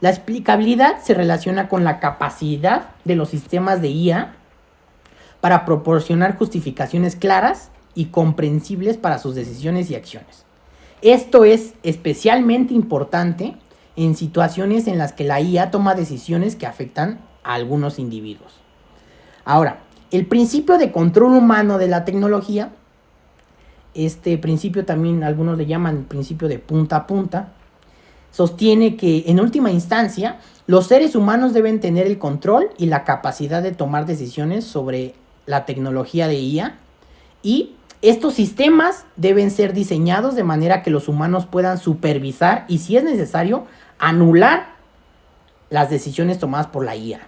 La explicabilidad se relaciona con la capacidad de los sistemas de IA para proporcionar justificaciones claras y comprensibles para sus decisiones y acciones. Esto es especialmente importante en situaciones en las que la IA toma decisiones que afectan a algunos individuos. Ahora, el principio de control humano de la tecnología, este principio también algunos le llaman el principio de punta a punta, sostiene que en última instancia los seres humanos deben tener el control y la capacidad de tomar decisiones sobre la tecnología de IA y estos sistemas deben ser diseñados de manera que los humanos puedan supervisar y, si es necesario, anular las decisiones tomadas por la IA.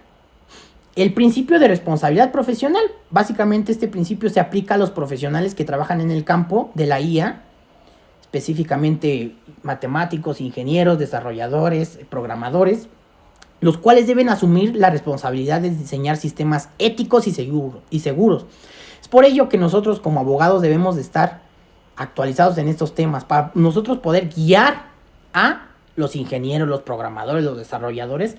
El principio de responsabilidad profesional. Básicamente este principio se aplica a los profesionales que trabajan en el campo de la IA, específicamente matemáticos, ingenieros, desarrolladores, programadores, los cuales deben asumir la responsabilidad de diseñar sistemas éticos y seguros. Es por ello que nosotros como abogados debemos de estar actualizados en estos temas para nosotros poder guiar a los ingenieros, los programadores, los desarrolladores,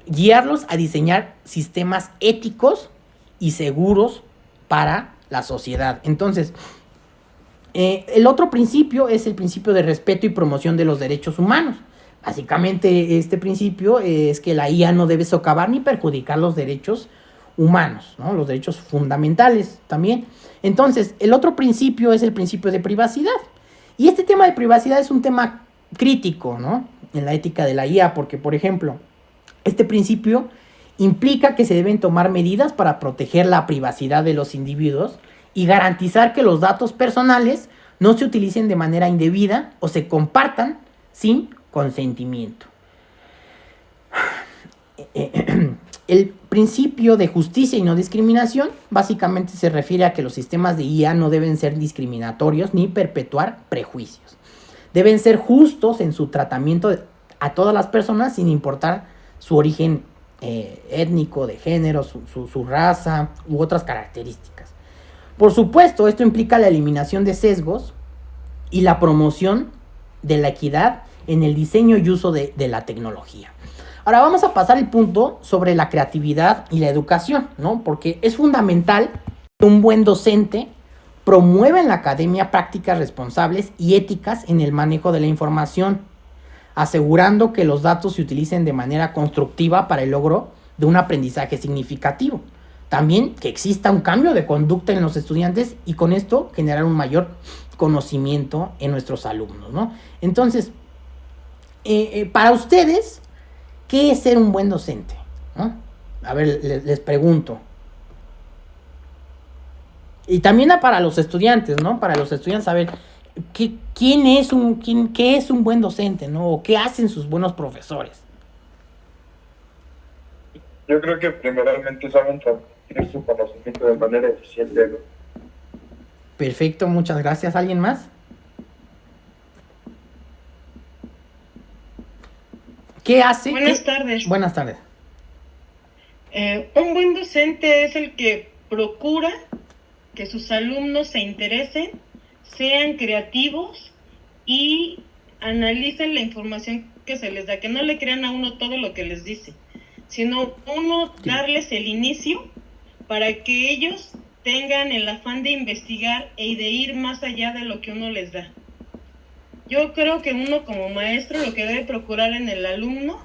guiarlos a diseñar sistemas éticos y seguros para la sociedad. Entonces, el otro principio es el principio de respeto y promoción de los derechos humanos. Básicamente este principio es que la IA no debe socavar ni perjudicar los derechos humanos, ¿no? Los derechos fundamentales también. Entonces, el otro principio es el principio de privacidad. Y este tema de privacidad es un tema crítico, ¿no? En la ética de la IA, porque, por ejemplo, este principio implica que se deben tomar medidas para proteger la privacidad de los individuos y garantizar que los datos personales no se utilicen de manera indebida o se compartan sin consentimiento. El principio de justicia y no discriminación básicamente se refiere a que los sistemas de IA no deben ser discriminatorios ni perpetuar prejuicios. Deben ser justos en su tratamiento a todas las personas sin importar su origen étnico, de género, su raza u otras características. Por supuesto, esto implica la eliminación de sesgos y la promoción de la equidad en el diseño y uso de la tecnología. Ahora vamos a pasar el punto sobre la creatividad y la educación, ¿no? Porque es fundamental que un buen docente promueva en la academia prácticas responsables y éticas en el manejo de la información, asegurando que los datos se utilicen de manera constructiva para el logro de un aprendizaje significativo. También que exista un cambio de conducta en los estudiantes y con esto generar un mayor conocimiento en nuestros alumnos, ¿no? Entonces, para ustedes, ¿qué es ser un buen docente? ¿No? A ver, les pregunto. Y también para los estudiantes, ¿no? Para los estudiantes, a ver, ¿qué es un buen docente, ¿no? O qué hacen sus buenos profesores? Yo creo que primeramente saben transmitir su conocimiento de manera eficiente, ¿no? Perfecto, muchas gracias. ¿Alguien más? ¿Qué hace? Buenas tardes. Buenas tardes. Un buen docente es el que procura que sus alumnos se interesen, sean creativos y analicen la información que se les da, que no le crean a uno todo lo que les dice, sino uno darles el inicio para que ellos tengan el afán de investigar y de ir más allá de lo que uno les da. Yo creo que uno como maestro lo que debe procurar en el alumno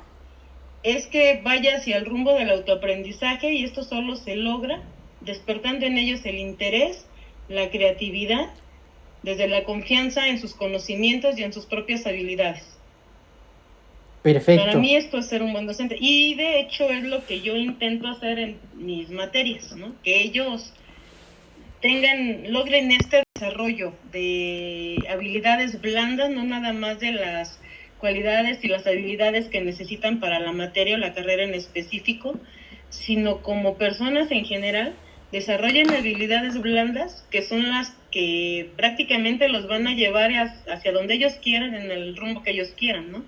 es que vaya hacia el rumbo del autoaprendizaje y esto solo se logra despertando en ellos el interés, la creatividad, desde la confianza en sus conocimientos y en sus propias habilidades. Perfecto. Para mí esto es ser un buen docente. Y de hecho es lo que yo intento hacer en mis materias, ¿no? Que ellos logren este desarrollo de habilidades blandas, no nada más de las cualidades y las habilidades que necesitan para la materia o la carrera en específico, sino como personas en general, desarrollen habilidades blandas que son las que prácticamente los van a llevar hacia donde ellos quieran, en el rumbo que ellos quieran, ¿no?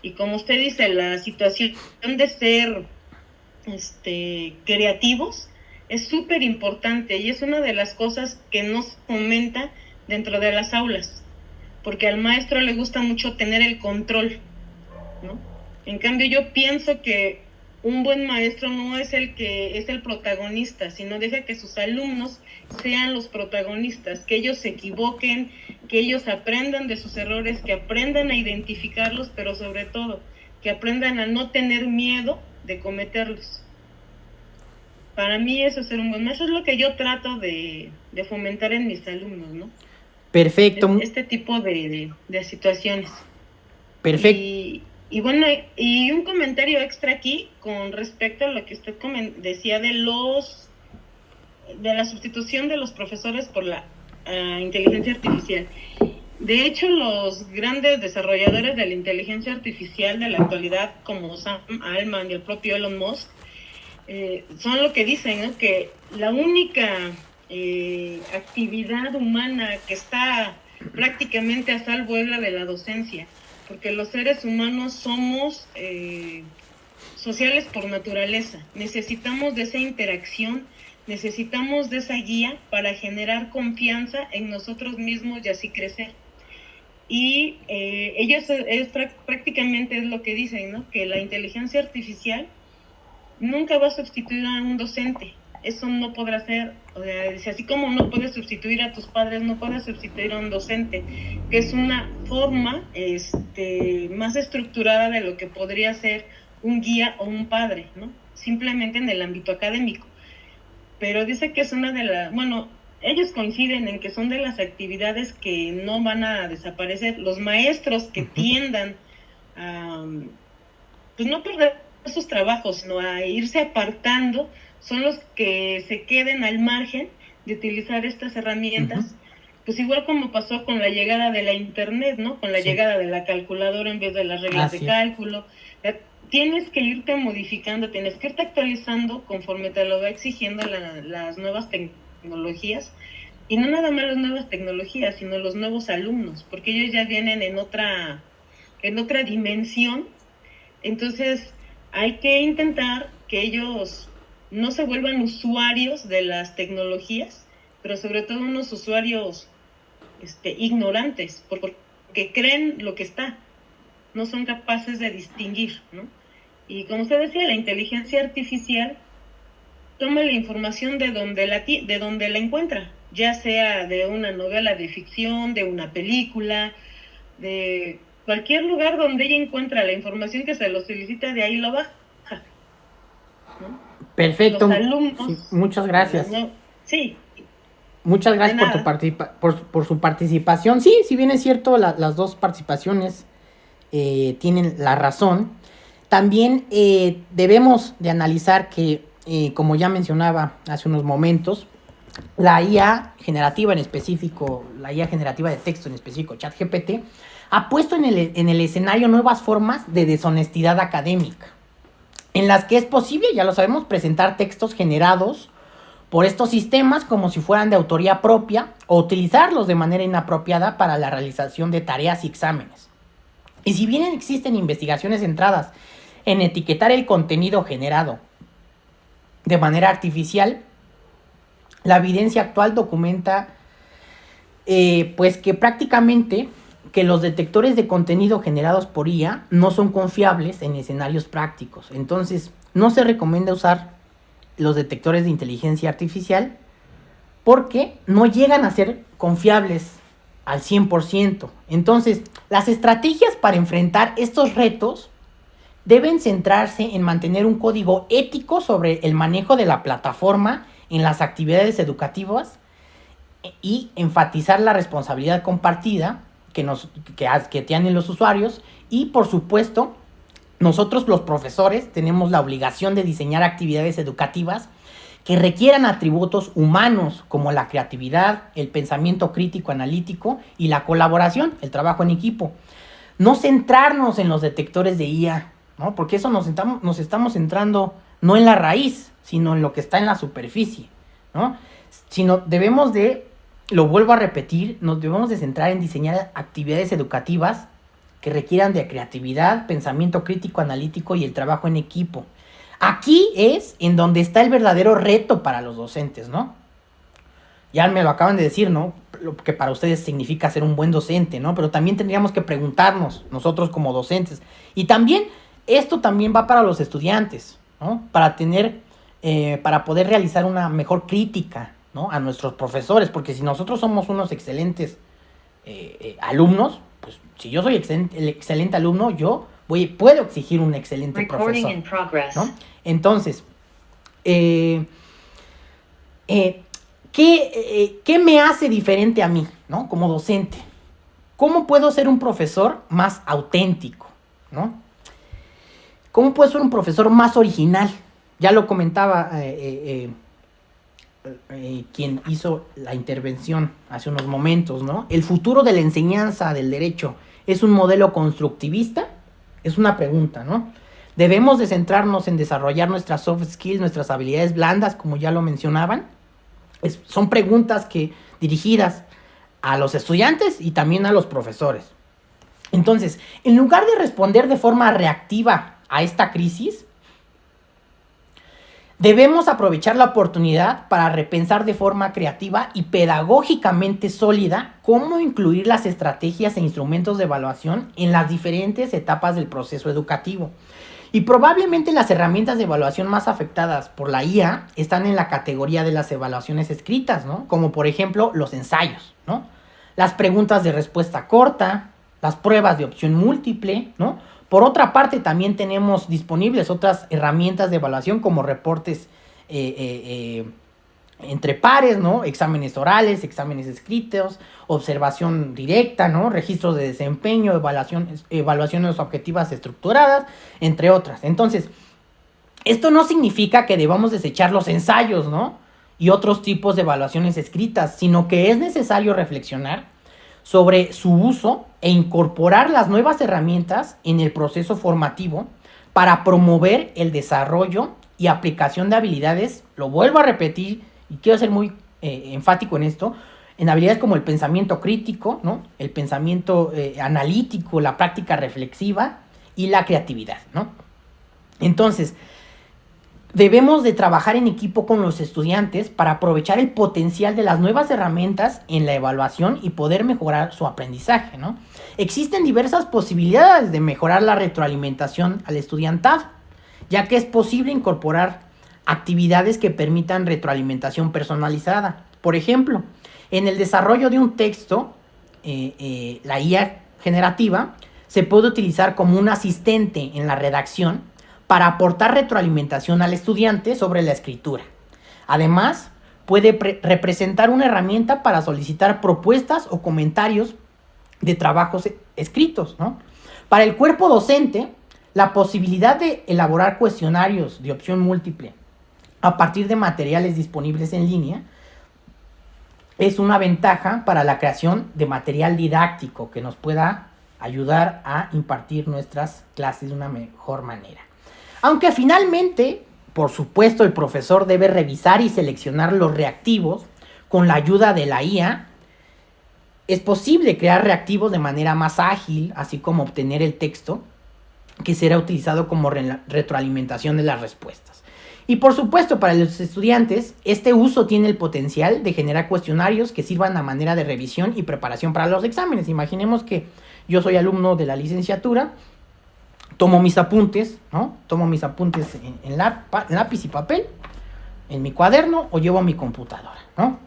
Y como usted dice, la situación de ser creativos es súper importante y es una de las cosas que nos fomenta dentro de las aulas, porque al maestro le gusta mucho tener el control, ¿no? En cambio, yo pienso que un buen maestro no es el que es el protagonista, sino deja que sus alumnos sean los protagonistas, que ellos se equivoquen, que ellos aprendan de sus errores, que aprendan a identificarlos, pero sobre todo, que aprendan a no tener miedo de cometerlos. Para mí eso es ser un buen maestro, es lo que yo trato de fomentar en mis alumnos, ¿no? Perfecto. Este tipo de situaciones. Perfecto. Y bueno, y un comentario extra aquí con respecto a lo que usted decía de la sustitución de los profesores por la inteligencia artificial. De hecho, los grandes desarrolladores de la inteligencia artificial de la actualidad, como Sam Altman y el propio Elon Musk, son lo que dicen, ¿no? Que la única actividad humana que está prácticamente a salvo es la de la docencia, porque los seres humanos somos sociales por naturaleza. Necesitamos de esa interacción, necesitamos de esa guía para generar confianza en nosotros mismos y así crecer. Y ellos prácticamente es lo que dicen, ¿no? Que la inteligencia artificial nunca va a sustituir a un docente. Eso no podrá ser. O sea, así como no puedes sustituir a tus padres, no puedes sustituir a un docente, que es una forma más estructurada de lo que podría ser un guía o un padre, ¿no? Simplemente en el ámbito académico. Pero dice que es una de las... Bueno, ellos coinciden en que son de las actividades que no van a desaparecer. Los maestros que tiendan a pues no perder sus trabajos, sino a irse apartando, son los que se queden al margen de utilizar estas herramientas. Pues igual como pasó con la llegada de la internet, ¿no? Con la llegada de la calculadora en vez de las reglas de cálculo. Tienes que irte modificando, tienes que irte actualizando conforme te lo va exigiendo las nuevas tecnologías. Y no nada más las nuevas tecnologías, sino los nuevos alumnos, porque ellos ya vienen en otra dimensión. Entonces hay que intentar que ellos no se vuelvan usuarios de las tecnologías, pero sobre todo unos usuarios ignorantes, porque creen lo que está, no son capaces de distinguir, ¿no? Y como usted decía, la inteligencia artificial toma la información de donde la encuentra, ya sea de una novela de ficción, de una película, de cualquier lugar donde ella encuentra la información que se lo solicita, de ahí lo baja, ¿no? Perfecto. Los alumnos, sí, muchas gracias. Sí. Muchas gracias por su participación. Sí, si bien es cierto, las dos participaciones tienen la razón. También debemos de analizar que, como ya mencionaba hace unos momentos, la IA generativa en específico, la IA generativa de texto en específico, ChatGPT, ha puesto en el escenario nuevas formas de deshonestidad académica, en las que es posible, ya lo sabemos, presentar textos generados por estos sistemas como si fueran de autoría propia o utilizarlos de manera inapropiada para la realización de tareas y exámenes. Y si bien existen investigaciones centradas en etiquetar el contenido generado de manera artificial, la evidencia actual documenta pues que prácticamente que los detectores de contenido generados por IA no son confiables en escenarios prácticos. Entonces, no se recomienda usar los detectores de inteligencia artificial porque no llegan a ser confiables al 100%. Entonces, las estrategias para enfrentar estos retos deben centrarse en mantener un código ético sobre el manejo de la plataforma en las actividades educativas y enfatizar la responsabilidad compartida que tienen los usuarios y, por supuesto, nosotros los profesores tenemos la obligación de diseñar actividades educativas que requieran atributos humanos como la creatividad, el pensamiento crítico analítico y la colaboración, el trabajo en equipo. No centrarnos en los detectores de IA, ¿no? Porque eso nos estamos centrando no en la raíz, sino en lo que está en la superficie, ¿no? Sino debemos de, lo vuelvo a repetir, nos debemos de centrar en diseñar actividades educativas que requieran de creatividad, pensamiento crítico analítico y el trabajo en equipo. Aquí es en donde está el verdadero reto para los docentes, ¿no? Ya me lo acaban de decir, ¿no? Lo que para ustedes significa ser un buen docente, ¿no? Pero también tendríamos que preguntarnos nosotros como docentes. Y también, esto también va para los estudiantes, ¿no? Para poder realizar una mejor crítica, ¿no? A nuestros profesores, porque si nosotros somos unos excelentes alumnos, pues si yo soy el excelente alumno, puedo exigir un excelente profesor, ¿no? Entonces, ¿qué me hace diferente a mí, ¿no? Como docente? ¿Cómo puedo ser un profesor más auténtico, ¿no? ¿Cómo puedo ser un profesor más original? Ya lo comentaba quien hizo la intervención hace unos momentos, ¿no? ¿El futuro de la enseñanza del derecho es un modelo constructivista? Es una pregunta, ¿no? Debemos de centrarnos en desarrollar nuestras soft skills, nuestras habilidades blandas, como ya lo mencionaban. Son preguntas dirigidas a los estudiantes y también a los profesores. Entonces, en lugar de responder de forma reactiva a esta crisis, debemos aprovechar la oportunidad para repensar de forma creativa y pedagógicamente sólida cómo incluir las estrategias e instrumentos de evaluación en las diferentes etapas del proceso educativo. Y probablemente las herramientas de evaluación más afectadas por la IA están en la categoría de las evaluaciones escritas, ¿no? Como por ejemplo los ensayos, ¿no? Las preguntas de respuesta corta, las pruebas de opción múltiple, ¿no? Por otra parte, también tenemos disponibles otras herramientas de evaluación como reportes entre pares, ¿no? Exámenes orales, exámenes escritos, observación directa, ¿no? Registros de desempeño, evaluaciones objetivas estructuradas, entre otras. Entonces, esto no significa que debamos desechar los ensayos, ¿no? Y otros tipos de evaluaciones escritas, sino que es necesario reflexionar sobre su uso e incorporar las nuevas herramientas en el proceso formativo para promover el desarrollo y aplicación de habilidades, lo vuelvo a repetir y quiero ser muy enfático en esto, en habilidades como el pensamiento crítico, ¿no? El pensamiento analítico, la práctica reflexiva y la creatividad, ¿no? Entonces, debemos de trabajar en equipo con los estudiantes para aprovechar el potencial de las nuevas herramientas en la evaluación y poder mejorar su aprendizaje, ¿no? Existen diversas posibilidades de mejorar la retroalimentación al estudiantado, ya que es posible incorporar actividades que permitan retroalimentación personalizada. Por ejemplo, en el desarrollo de un texto, la IA generativa se puede utilizar como un asistente en la redacción para aportar retroalimentación al estudiante sobre la escritura. Además, puede representar una herramienta para solicitar propuestas o comentarios de trabajos escritos, ¿no? Para el cuerpo docente, la posibilidad de elaborar cuestionarios de opción múltiple a partir de materiales disponibles en línea es una ventaja para la creación de material didáctico que nos pueda ayudar a impartir nuestras clases de una mejor manera. Aunque finalmente, por supuesto, el profesor debe revisar y seleccionar los reactivos con la ayuda de la IA, es posible crear reactivos de manera más ágil, así como obtener el texto que será utilizado como retroalimentación de las respuestas. Y por supuesto, para los estudiantes, este uso tiene el potencial de generar cuestionarios que sirvan a manera de revisión y preparación para los exámenes. Imaginemos que yo soy alumno de la licenciatura, tomo mis apuntes, ¿no? Tomo mis apuntes en lápiz y papel, en mi cuaderno o llevo a mi computadora, ¿no?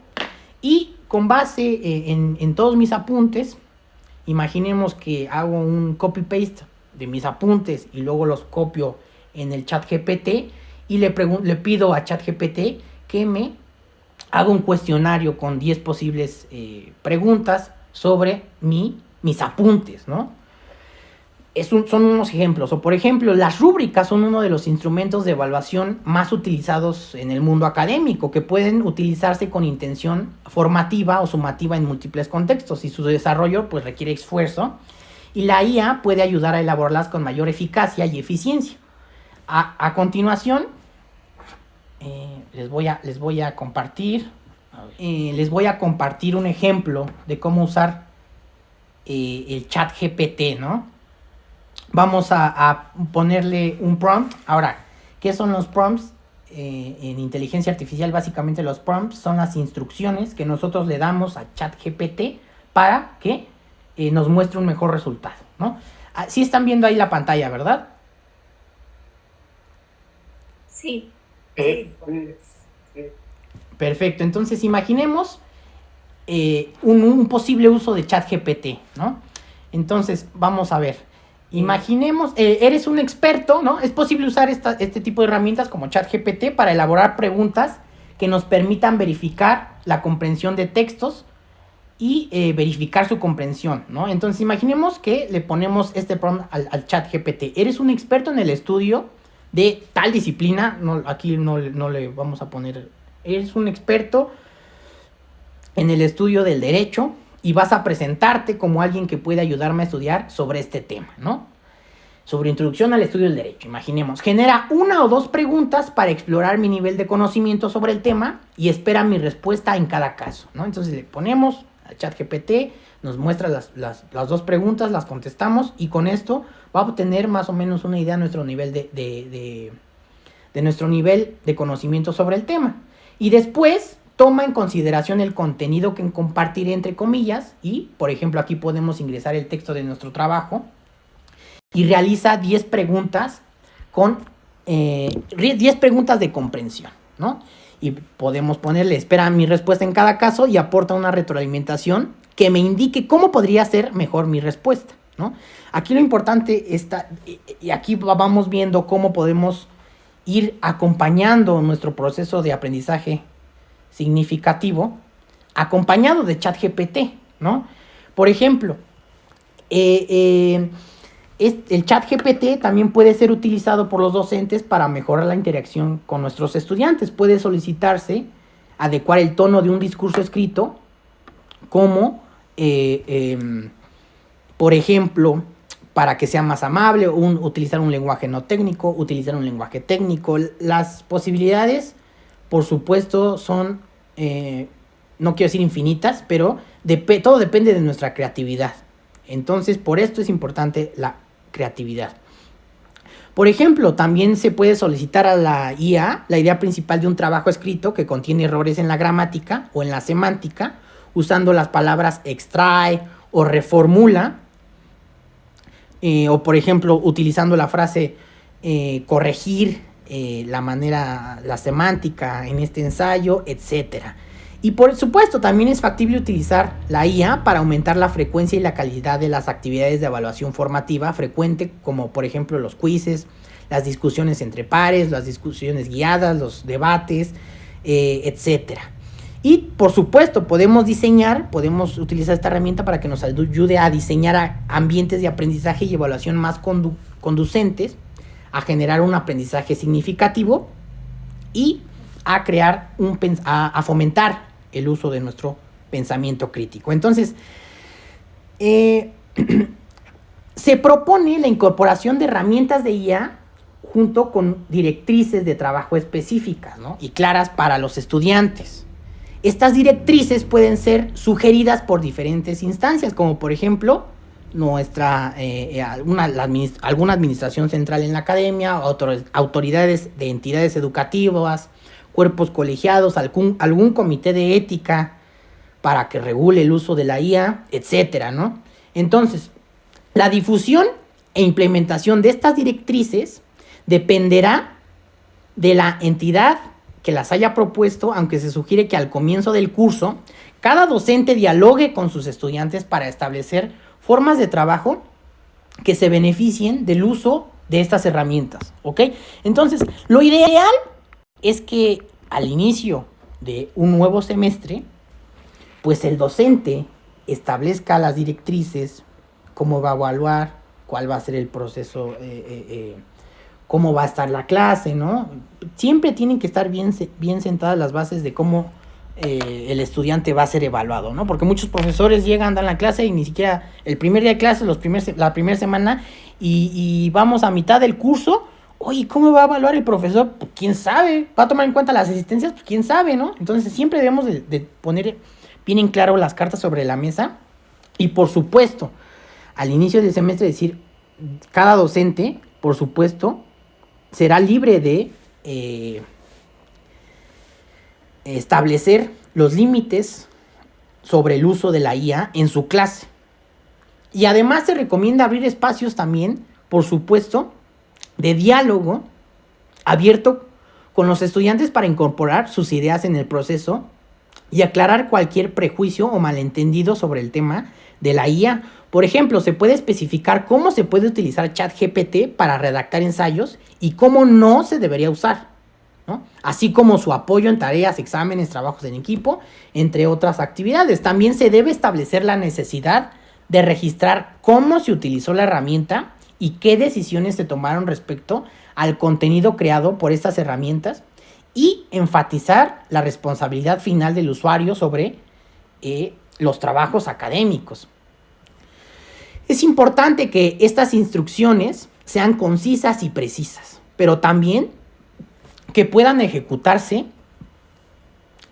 Y con base en todos mis apuntes, imaginemos que hago un copy-paste de mis apuntes y luego los copio en el ChatGPT y le pido a ChatGPT que me haga un cuestionario con 10 posibles preguntas sobre mis apuntes, ¿no? son unos ejemplos. O por ejemplo, las rúbricas son uno de los instrumentos de evaluación más utilizados en el mundo académico, que pueden utilizarse con intención formativa o sumativa en múltiples contextos, y su desarrollo pues requiere esfuerzo, y la IA puede ayudar a elaborarlas con mayor eficacia y eficiencia. A continuación, les voy a compartir un ejemplo de cómo usar el chat GPT, ¿no? Vamos a ponerle un prompt. Ahora, ¿qué son los prompts? En inteligencia artificial, básicamente los prompts son las instrucciones que nosotros le damos a ChatGPT para que nos muestre un mejor resultado, ¿no? Sí están viendo ahí la pantalla, ¿verdad? Sí. Perfecto. Entonces, imaginemos un posible uso de ChatGPT, ¿no? Entonces, vamos a ver. Imaginemos, eres un experto, ¿no? Es posible usar este tipo de herramientas como ChatGPT para elaborar preguntas que nos permitan verificar la comprensión de textos y verificar su comprensión, ¿no? Entonces, imaginemos que le ponemos este prompt al ChatGPT. Eres un experto en el estudio de tal disciplina. No, aquí no le vamos a poner. Eres un experto en el estudio del derecho y vas a presentarte como alguien que puede ayudarme a estudiar sobre este tema, ¿no? Sobre introducción al estudio del derecho. Imaginemos, genera 1 o 2 preguntas para explorar mi nivel de conocimiento sobre el tema y espera mi respuesta en cada caso, ¿no? Entonces le ponemos al ChatGPT, nos muestra las 2 preguntas, las contestamos, y con esto va a obtener más o menos una idea de nuestro nivel de nuestro nivel de conocimiento sobre el tema. Y después toma en consideración el contenido que compartiré entre comillas y, por ejemplo, aquí podemos ingresar el texto de nuestro trabajo y realiza 10 preguntas 10 preguntas de comprensión, ¿no? Y podemos ponerle espera mi respuesta en cada caso y aporta una retroalimentación que me indique cómo podría ser mejor mi respuesta, ¿no? Aquí lo importante está, y aquí vamos viendo cómo podemos ir acompañando nuestro proceso de aprendizaje significativo, acompañado de ChatGPT, ¿no? Por ejemplo, el ChatGPT también puede ser utilizado por los docentes para mejorar la interacción con nuestros estudiantes. Puede solicitarse adecuar el tono de un discurso escrito, como, por ejemplo, para que sea más amable, utilizar un lenguaje no técnico, utilizar un lenguaje técnico. Las posibilidades, por supuesto, son, no quiero decir infinitas, pero todo depende de nuestra creatividad. Entonces, por esto es importante la creatividad. Por ejemplo, también se puede solicitar a la IA la idea principal de un trabajo escrito que contiene errores en la gramática o en la semántica, usando las palabras extrae o reformula, o por ejemplo, utilizando la frase corregir la semántica en este ensayo, etcétera. Y por supuesto, también es factible utilizar la IA para aumentar la frecuencia y la calidad de las actividades de evaluación formativa frecuente, como por ejemplo los quizzes, las discusiones entre pares, las discusiones guiadas, los debates, etcétera. Y por supuesto, podemos utilizar esta herramienta para que nos ayude a diseñar ambientes de aprendizaje y evaluación más conducentes, a generar un aprendizaje significativo y a fomentar el uso de nuestro pensamiento crítico. Entonces, se propone la incorporación de herramientas de IA junto con directrices de trabajo específicas, ¿no? Y claras para los estudiantes. Estas directrices pueden ser sugeridas por diferentes instancias, como por ejemplo alguna administración central en la academia, autoridades de entidades educativas, cuerpos colegiados, algún comité de ética para que regule el uso de la IA, etcétera, ¿no? Entonces, la difusión e implementación de estas directrices dependerá de la entidad que las haya propuesto, aunque se sugiere que al comienzo del curso, cada docente dialogue con sus estudiantes para establecer formas de trabajo que se beneficien del uso de estas herramientas, ¿ok? Entonces, lo ideal es que al inicio de un nuevo semestre, pues el docente establezca las directrices, cómo va a evaluar, cuál va a ser el proceso, cómo va a estar la clase, ¿no? Siempre tienen que estar bien sentadas las bases de cómo el estudiante va a ser evaluado, ¿no? Porque muchos profesores llegan, dan la clase y ni siquiera el primer día de clase, la primera semana, y vamos a mitad del curso. Oye, ¿cómo va a evaluar el profesor? Pues, ¿quién sabe? ¿Va a tomar en cuenta las asistencias? Pues, ¿quién sabe, no? Entonces, siempre debemos de poner bien en claro las cartas sobre la mesa. Y, por supuesto, al inicio del semestre, decir, cada docente, por supuesto, será libre de establecer los límites sobre el uso de la IA en su clase. Y además se recomienda abrir espacios también, por supuesto, de diálogo abierto con los estudiantes para incorporar sus ideas en el proceso y aclarar cualquier prejuicio o malentendido sobre el tema de la IA. Por ejemplo, se puede especificar cómo se puede utilizar ChatGPT para redactar ensayos y cómo no se debería usar, ¿no? Así como su apoyo en tareas, exámenes, trabajos en equipo, entre otras actividades. También se debe establecer la necesidad de registrar cómo se utilizó la herramienta y qué decisiones se tomaron respecto al contenido creado por estas herramientas y enfatizar la responsabilidad final del usuario sobre los trabajos académicos. Es importante que estas instrucciones sean concisas y precisas, pero también que puedan ejecutarse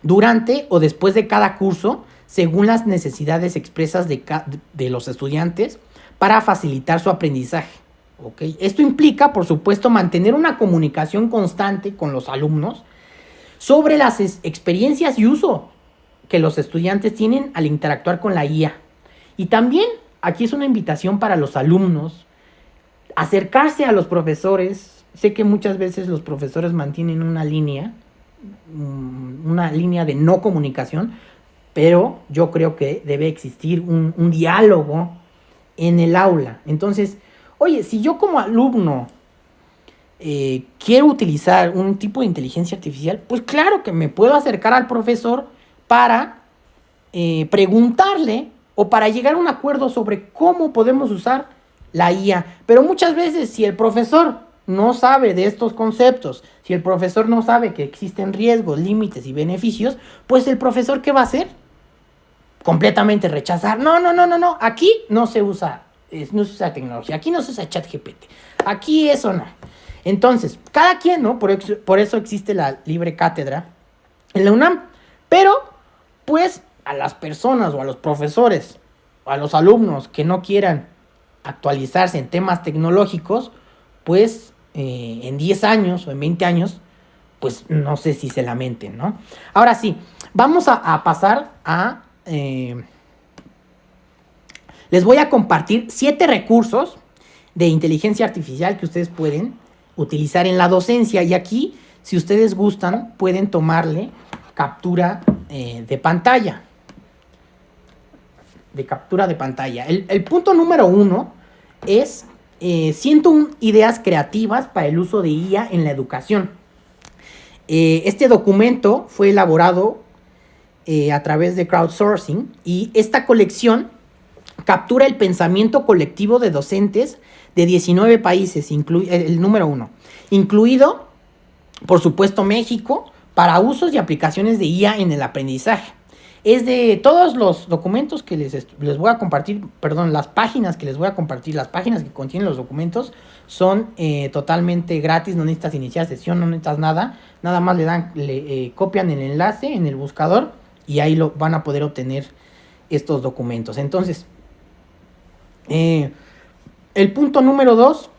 durante o después de cada curso según las necesidades expresas de los estudiantes para facilitar su aprendizaje. ¿Okay? Esto implica, por supuesto, mantener una comunicación constante con los alumnos sobre las experiencias y uso que los estudiantes tienen al interactuar con la IA. Y también aquí es una invitación para los alumnos acercarse a los profesores. Sé que muchas veces los profesores mantienen una línea de no comunicación, pero yo creo que debe existir un diálogo en el aula. Entonces, oye, si yo como alumno quiero utilizar un tipo de inteligencia artificial, pues claro que me puedo acercar al profesor para preguntarle o para llegar a un acuerdo sobre cómo podemos usar la IA. Pero muchas veces, si el profesor no sabe de estos conceptos, si el profesor no sabe que existen riesgos, límites y beneficios, pues el profesor, ¿qué va a hacer? Completamente rechazar. No, aquí no se usa tecnología, aquí no se usa ChatGPT, aquí eso no. Entonces, cada quien, ¿no? Por eso existe la libre cátedra en la UNAM. Pero, pues, a las personas o a los profesores o a los alumnos que no quieran actualizarse en temas tecnológicos, pues, en 10 años o en 20 años, pues, no sé si se lamenten, ¿no? Ahora sí, vamos a pasar a... les voy a compartir 7 recursos de inteligencia artificial que ustedes pueden utilizar en la docencia. Y aquí, si ustedes gustan, pueden tomarle captura de pantalla. El punto número 1 es 101 ideas creativas para el uso de IA en la educación. Este documento fue elaborado a través de crowdsourcing y esta colección captura el pensamiento colectivo de docentes de 19 países, el número 1, incluido, por supuesto, México, para usos y aplicaciones de IA en el aprendizaje. Es de todos los documentos que les voy a compartir, las páginas que les voy a compartir, las páginas que contienen los documentos son totalmente gratis, no necesitas iniciar sesión, no necesitas nada más le copian el enlace en el buscador y ahí lo van a poder obtener estos documentos. Entonces, el punto número 2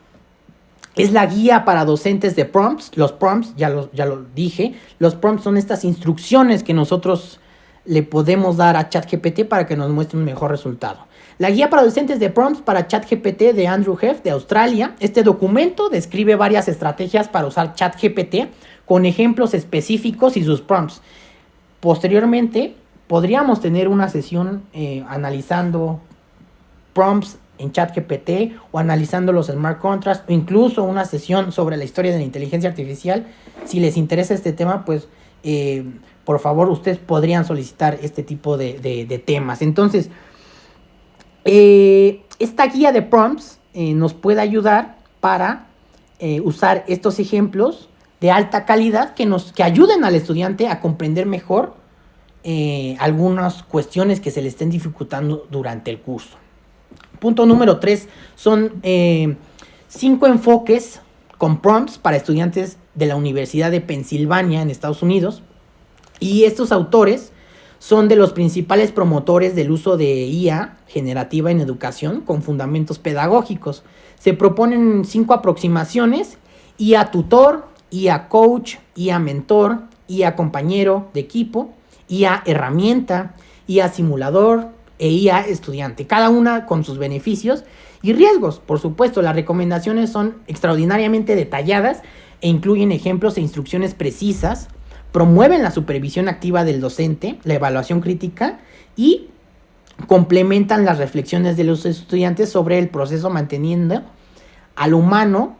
es la guía para docentes de prompts. Los prompts, ya lo dije, los prompts son estas instrucciones que nosotros le podemos dar a ChatGPT para que nos muestre un mejor resultado. La guía para docentes de prompts para ChatGPT de Andrew Heff de Australia. Este documento describe varias estrategias para usar ChatGPT con ejemplos específicos y sus prompts. Posteriormente, podríamos tener una sesión analizando prompts en ChatGPT o analizando los smart contracts o incluso una sesión sobre la historia de la inteligencia artificial. Si les interesa este tema, pues por favor ustedes podrían solicitar este tipo de temas. Entonces, esta guía de prompts nos puede ayudar para usar estos ejemplos de alta calidad que ayuden al estudiante a comprender mejor algunas cuestiones que se le estén dificultando durante el curso. Punto número 3 son 5 enfoques con prompts para estudiantes de la Universidad de Pensilvania en Estados Unidos. Y estos autores son de los principales promotores del uso de IA generativa en educación con fundamentos pedagógicos. Se proponen 5 aproximaciones: IA tutor, IA coach, IA mentor, IA compañero de equipo, IA herramienta, IA simulador e IA estudiante, cada una con sus beneficios y riesgos. Por supuesto, las recomendaciones son extraordinariamente detalladas e incluyen ejemplos e instrucciones precisas, promueven la supervisión activa del docente, la evaluación crítica y complementan las reflexiones de los estudiantes sobre el proceso, manteniendo al humano,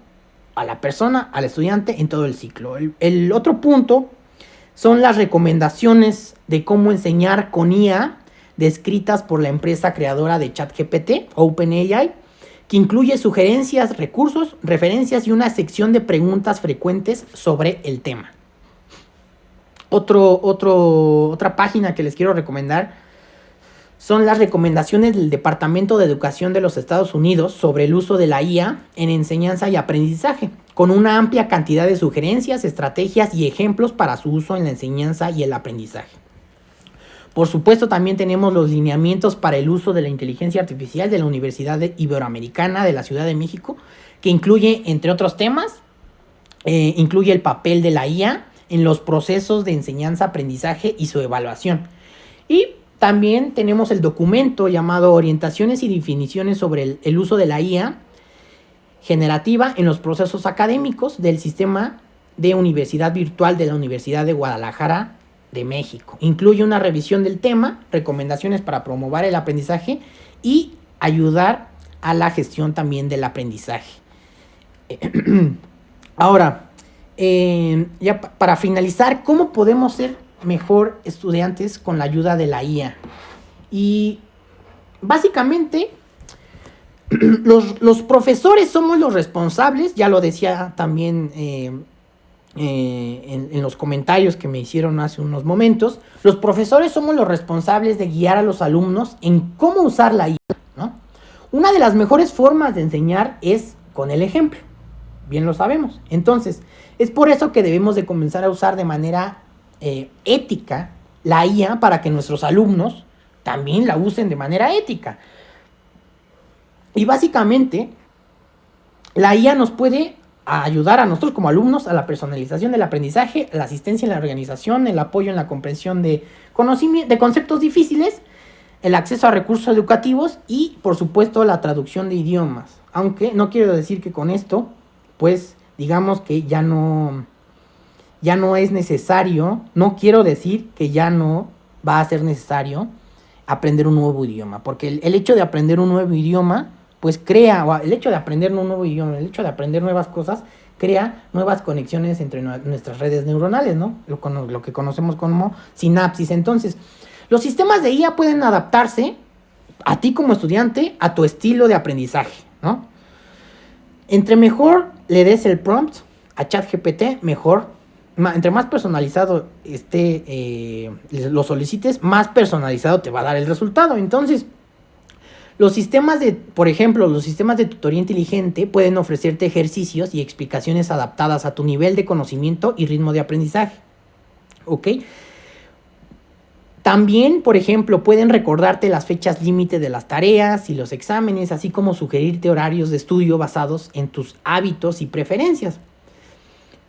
a la persona, al estudiante en todo el ciclo. El otro punto son las recomendaciones de cómo enseñar con IA descritas por la empresa creadora de ChatGPT, OpenAI, que incluye sugerencias, recursos, referencias y una sección de preguntas frecuentes sobre el tema. Otra página que les quiero recomendar son las recomendaciones del Departamento de Educación de los Estados Unidos sobre el uso de la IA en enseñanza y aprendizaje, con una amplia cantidad de sugerencias, estrategias y ejemplos para su uso en la enseñanza y el aprendizaje. Por supuesto, también tenemos los lineamientos para el uso de la inteligencia artificial de la Universidad Iberoamericana de la Ciudad de México, que incluye, entre otros temas, incluye el papel de la IA en los procesos de enseñanza, aprendizaje y su evaluación. Y también tenemos el documento llamado Orientaciones y definiciones sobre el uso de la IA generativa en los procesos académicos del sistema de universidad virtual de la Universidad de Guadalajara de México. Incluye una revisión del tema, recomendaciones para promover el aprendizaje y ayudar a la gestión también del aprendizaje. Ahora, ya para finalizar, ¿cómo podemos ser mejor estudiantes con la ayuda de la IA? Y básicamente los profesores somos los responsables, ya lo decía también en los comentarios que me hicieron hace unos momentos. Los profesores somos los responsables de guiar a los alumnos en cómo usar la IA, ¿no? Una de las mejores formas de enseñar es con el ejemplo, bien lo sabemos. Entonces, es por eso que debemos de comenzar a usar de manera ética la IA para que nuestros alumnos también la usen de manera ética. Y básicamente, la IA nos puede ayudar a nosotros como alumnos a la personalización del aprendizaje, la asistencia en la organización, el apoyo en la comprensión de conceptos difíciles, el acceso a recursos educativos y, por supuesto, la traducción de idiomas. Aunque no quiero decir que con esto, pues, digamos que ya no es necesario, no quiero decir que ya no va a ser necesario aprender un nuevo idioma, porque el hecho de aprender un nuevo idioma, pues el hecho de aprender un nuevo idioma, el hecho de aprender nuevas cosas, crea nuevas conexiones entre nuestras redes neuronales, ¿no? Lo que conocemos como sinapsis. Entonces, los sistemas de IA pueden adaptarse a ti como estudiante, a tu estilo de aprendizaje, ¿no? Entre mejor le des el prompt a ChatGPT, mejor. Entre más personalizado lo solicites, más personalizado te va a dar el resultado. Entonces, por ejemplo, los sistemas de tutoría inteligente pueden ofrecerte ejercicios y explicaciones adaptadas a tu nivel de conocimiento y ritmo de aprendizaje. ¿Ok? También, por ejemplo, pueden recordarte las fechas límite de las tareas y los exámenes, así como sugerirte horarios de estudio basados en tus hábitos y preferencias.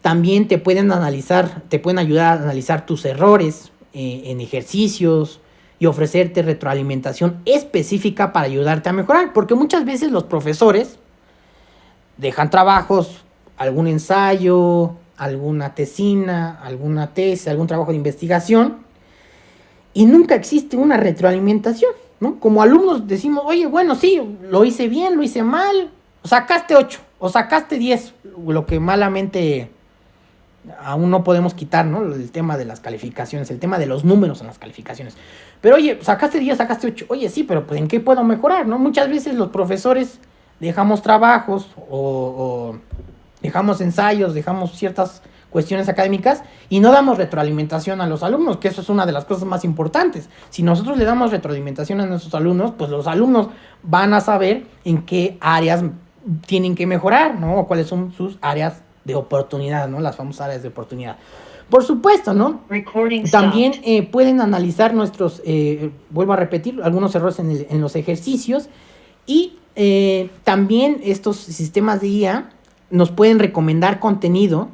También te pueden ayudar a analizar tus errores en ejercicios y ofrecerte retroalimentación específica para ayudarte a mejorar. Porque muchas veces los profesores dejan trabajos, algún ensayo, alguna tesina, alguna tesis, algún trabajo de investigación, y nunca existe una retroalimentación, ¿no? Como alumnos decimos, oye, bueno, sí, lo hice bien, lo hice mal, sacaste 8 o sacaste 10, lo que malamente aún no podemos quitar, ¿no? El tema de las calificaciones, el tema de los números en las calificaciones. Pero oye, sacaste 10, sacaste 8, oye, sí, pero pues ¿en qué puedo mejorar, no? Muchas veces los profesores dejamos trabajos o dejamos ensayos, dejamos ciertas cuestiones académicas y no damos retroalimentación a los alumnos, que eso es una de las cosas más importantes. Si nosotros le damos retroalimentación a nuestros alumnos, pues los alumnos van a saber en qué áreas tienen que mejorar, ¿no? O cuáles son sus áreas de oportunidad, ¿no? Las famosas áreas de oportunidad. Por supuesto, ¿no? También pueden analizar nuestros, vuelvo a repetir, algunos errores en los ejercicios y también estos sistemas de IA nos pueden recomendar contenido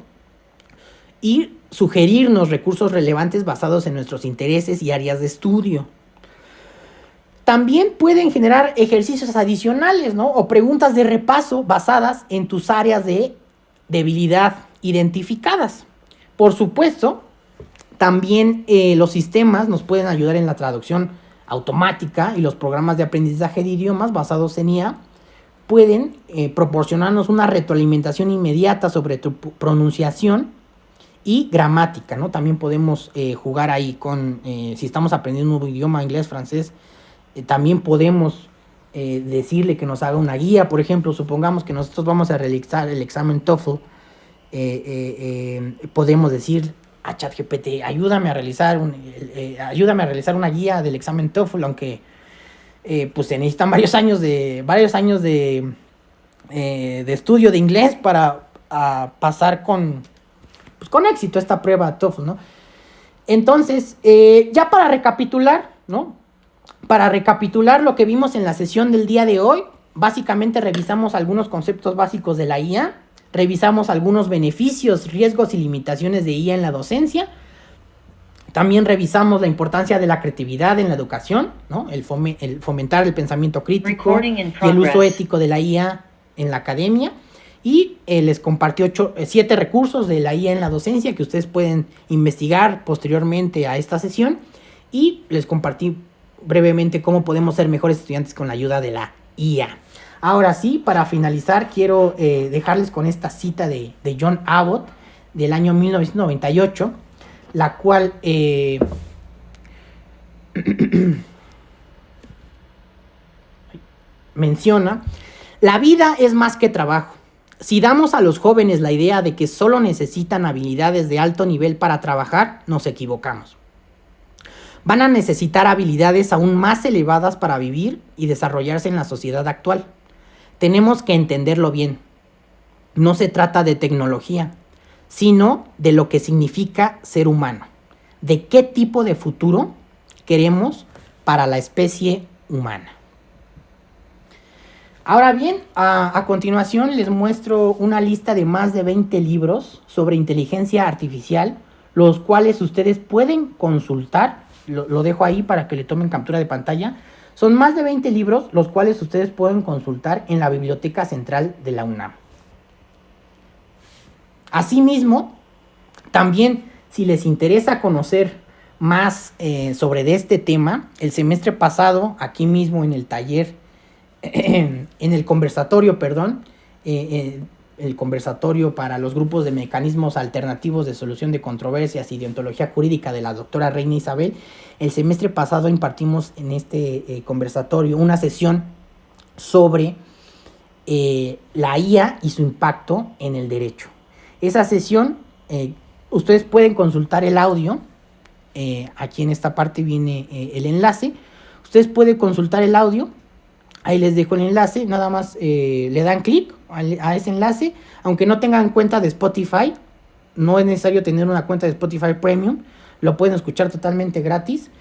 y sugerirnos recursos relevantes basados en nuestros intereses y áreas de estudio. También pueden generar ejercicios adicionales, ¿no? O preguntas de repaso basadas en tus áreas de debilidad identificadas. Por supuesto, también los sistemas nos pueden ayudar en la traducción automática y los programas de aprendizaje de idiomas basados en IA pueden proporcionarnos una retroalimentación inmediata sobre tu pronunciación y gramática, ¿no? También podemos jugar ahí con, si estamos aprendiendo un nuevo idioma, inglés, francés, también podemos decirle que nos haga una guía. Por ejemplo, supongamos que nosotros vamos a realizar el examen TOEFL, podemos decir a ChatGPT, ayúdame a realizar una guía del examen TOEFL, aunque pues se necesitan varios años de estudio de inglés para pasar con éxito esta prueba TOEFL, ¿no? Entonces, ya para recapitular, ¿no? Para recapitular lo que vimos en la sesión del día de hoy, básicamente revisamos algunos conceptos básicos de la IA, revisamos algunos beneficios, riesgos y limitaciones de IA en la docencia. También revisamos la importancia de la creatividad en la educación, ¿no? El fomentar el pensamiento crítico y el uso ético de la IA en la academia. Y les compartí 7 recursos de la IA en la docencia que ustedes pueden investigar posteriormente a esta sesión. Y les compartí brevemente cómo podemos ser mejores estudiantes con la ayuda de la IA. Ahora sí, para finalizar, quiero dejarles con esta cita de John Abbott del año 1998, la cual menciona: la vida es más que trabajo. Si damos a los jóvenes la idea de que solo necesitan habilidades de alto nivel para trabajar, nos equivocamos. Van a necesitar habilidades aún más elevadas para vivir y desarrollarse en la sociedad actual. Tenemos que entenderlo bien. No se trata de tecnología, sino de lo que significa ser humano. De qué tipo de futuro queremos para la especie humana. Ahora bien, a continuación les muestro una lista de más de 20 libros sobre inteligencia artificial, los cuales ustedes pueden consultar. Lo dejo ahí para que le tomen captura de pantalla. Son más de 20 libros, los cuales ustedes pueden consultar en la Biblioteca Central de la UNAM. Asimismo, también si les interesa conocer más sobre este tema, el semestre pasado, aquí mismo en el taller, en el conversatorio, el conversatorio para los grupos de mecanismos alternativos de solución de controversias y deontología jurídica de la doctora Reina Isabel, el semestre pasado impartimos en este conversatorio una sesión sobre la IA y su impacto en el derecho. Esa sesión, ustedes pueden consultar el audio, aquí en esta parte viene el enlace, ustedes pueden consultar el audio. Ahí les dejo el enlace, nada más le dan clic a ese enlace. Aunque no tengan cuenta de Spotify, no es necesario tener una cuenta de Spotify Premium, lo pueden escuchar totalmente gratis.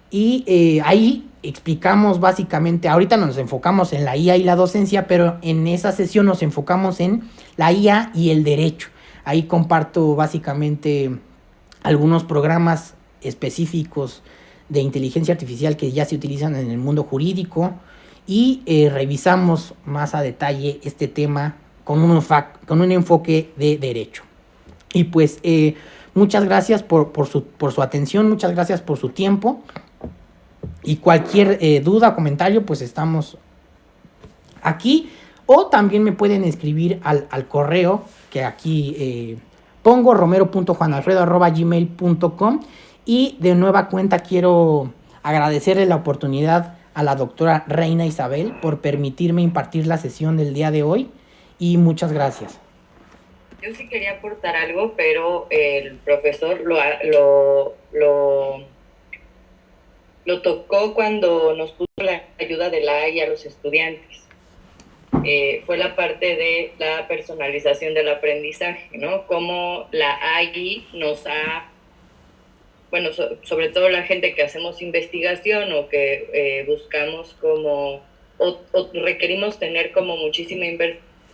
Y ahí explicamos básicamente, ahorita nos enfocamos en la IA y la docencia, pero en esa sesión nos enfocamos en la IA y el derecho. Ahí comparto básicamente algunos programas específicos de inteligencia artificial que ya se utilizan en el mundo jurídico. Y revisamos más a detalle este tema con un enfoque de derecho. Y pues muchas gracias por su atención, muchas gracias por su tiempo. Y cualquier duda o comentario, pues estamos aquí. O también me pueden escribir al correo que aquí pongo, romero.juanalfredo@gmail.com. Y de nueva cuenta quiero agradecerle la oportunidad a la doctora Reina Isabel por permitirme impartir la sesión del día de hoy y muchas gracias. Yo sí quería aportar algo, pero el profesor lo tocó cuando nos puso la ayuda de la AI a los estudiantes. Fue la parte de la personalización del aprendizaje, ¿no? Cómo la AI nos ha, bueno, sobre todo la gente que hacemos investigación o que buscamos como, o requerimos tener como muchísima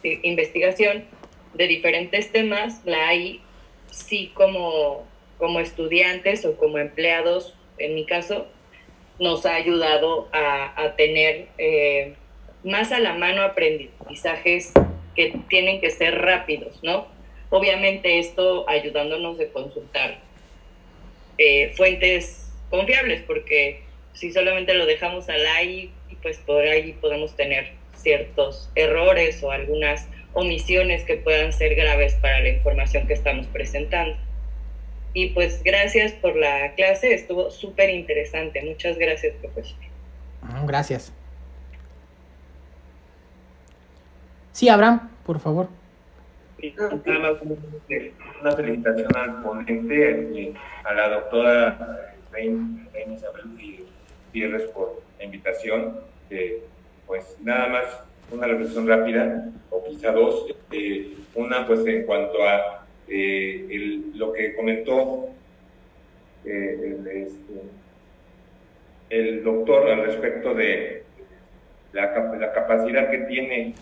investigación de diferentes temas, la AI sí como estudiantes o como empleados, en mi caso, nos ha ayudado a tener más a la mano aprendizajes que tienen que ser rápidos, ¿no? Obviamente esto ayudándonos de consultar fuentes confiables, porque si solamente lo dejamos al AI, pues por ahí podemos tener ciertos errores o algunas omisiones que puedan ser graves para la información que estamos presentando. Y pues gracias por la clase, estuvo súper interesante. Muchas gracias, profesor. Gracias. Sí, Abraham, por favor. Nada más una felicitación al ponente, a la doctora Reina Isabel Gutiérrez por la invitación. Pues nada más una reflexión rápida, o quizá dos. Una, pues en cuanto a lo que comentó el doctor al respecto de la capacidad que tiene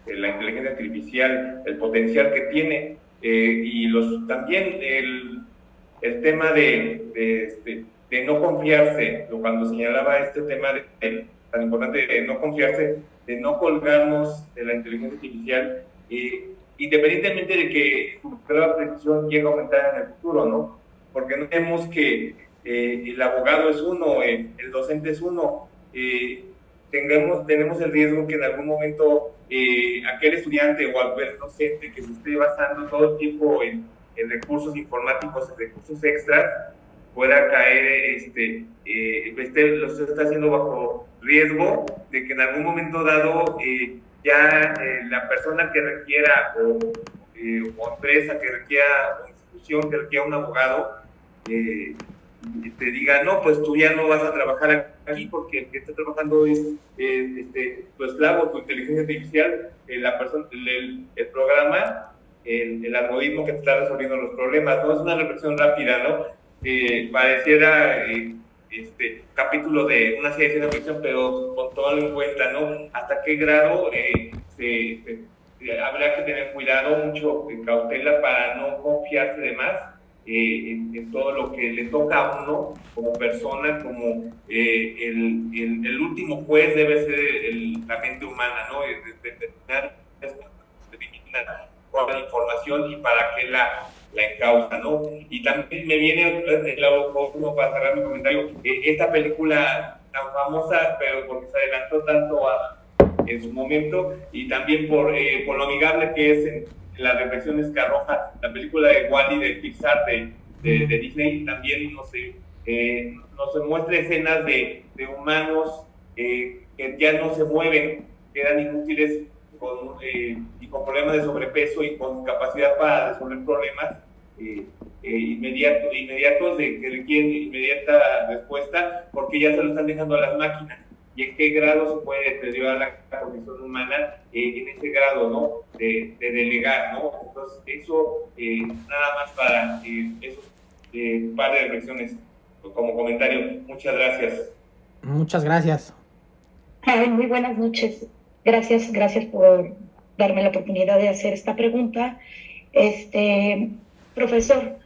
la inteligencia artificial, el potencial que tiene, y también el tema de no confiarse, cuando señalaba este tema tan importante de no confiarse, de no colgarnos de la inteligencia artificial, independientemente de que su grado de precisión llegue a aumentar en el futuro, ¿no? Porque no vemos que el abogado es uno, el docente es uno, tenemos el riesgo que en algún momento aquel estudiante o aquel docente que se esté basando todo el tiempo en recursos informáticos, en recursos extras, pueda caer, los está haciendo bajo riesgo de que en algún momento dado la persona que requiera o empresa que requiera, o institución que requiera un abogado, te diga, no, pues tú ya no vas a trabajar aquí porque el que está trabajando es tu esclavo, tu inteligencia artificial, el programa, el algoritmo que te está resolviendo los problemas, ¿no? Es una reflexión rápida, ¿no? Pareciera capítulo de una serie de ciencia ficción, pero con todo en cuenta, ¿no? Hasta qué grado habrá que tener cuidado, mucho cautela para no confiarse de más en todo lo que le toca a uno como persona, como el último juez debe ser la mente humana, ¿no? Determinar toda la información y para qué la encausa, ¿no? Y también me viene para cerrar mi comentario, esta película tan famosa, pero porque se adelantó tanto en su momento, y también por lo amigable que es en las reflexiones que arroja la película de Wall-E de Pixar de Disney, también nos muestra escenas de humanos que ya no se mueven, quedan inútiles y con problemas de sobrepeso y con capacidad para resolver problemas inmediatos que requieren inmediata respuesta, porque ya se lo están dejando a las máquinas. ¿Y en qué grado se puede deteriorar la condición humana en ese grado, ¿no? De delegar, ¿no? Entonces, eso nada más para esos par de reflexiones como comentario. Muchas gracias. Muchas gracias. Muy buenas noches. Gracias por darme la oportunidad de hacer esta pregunta. Profesor,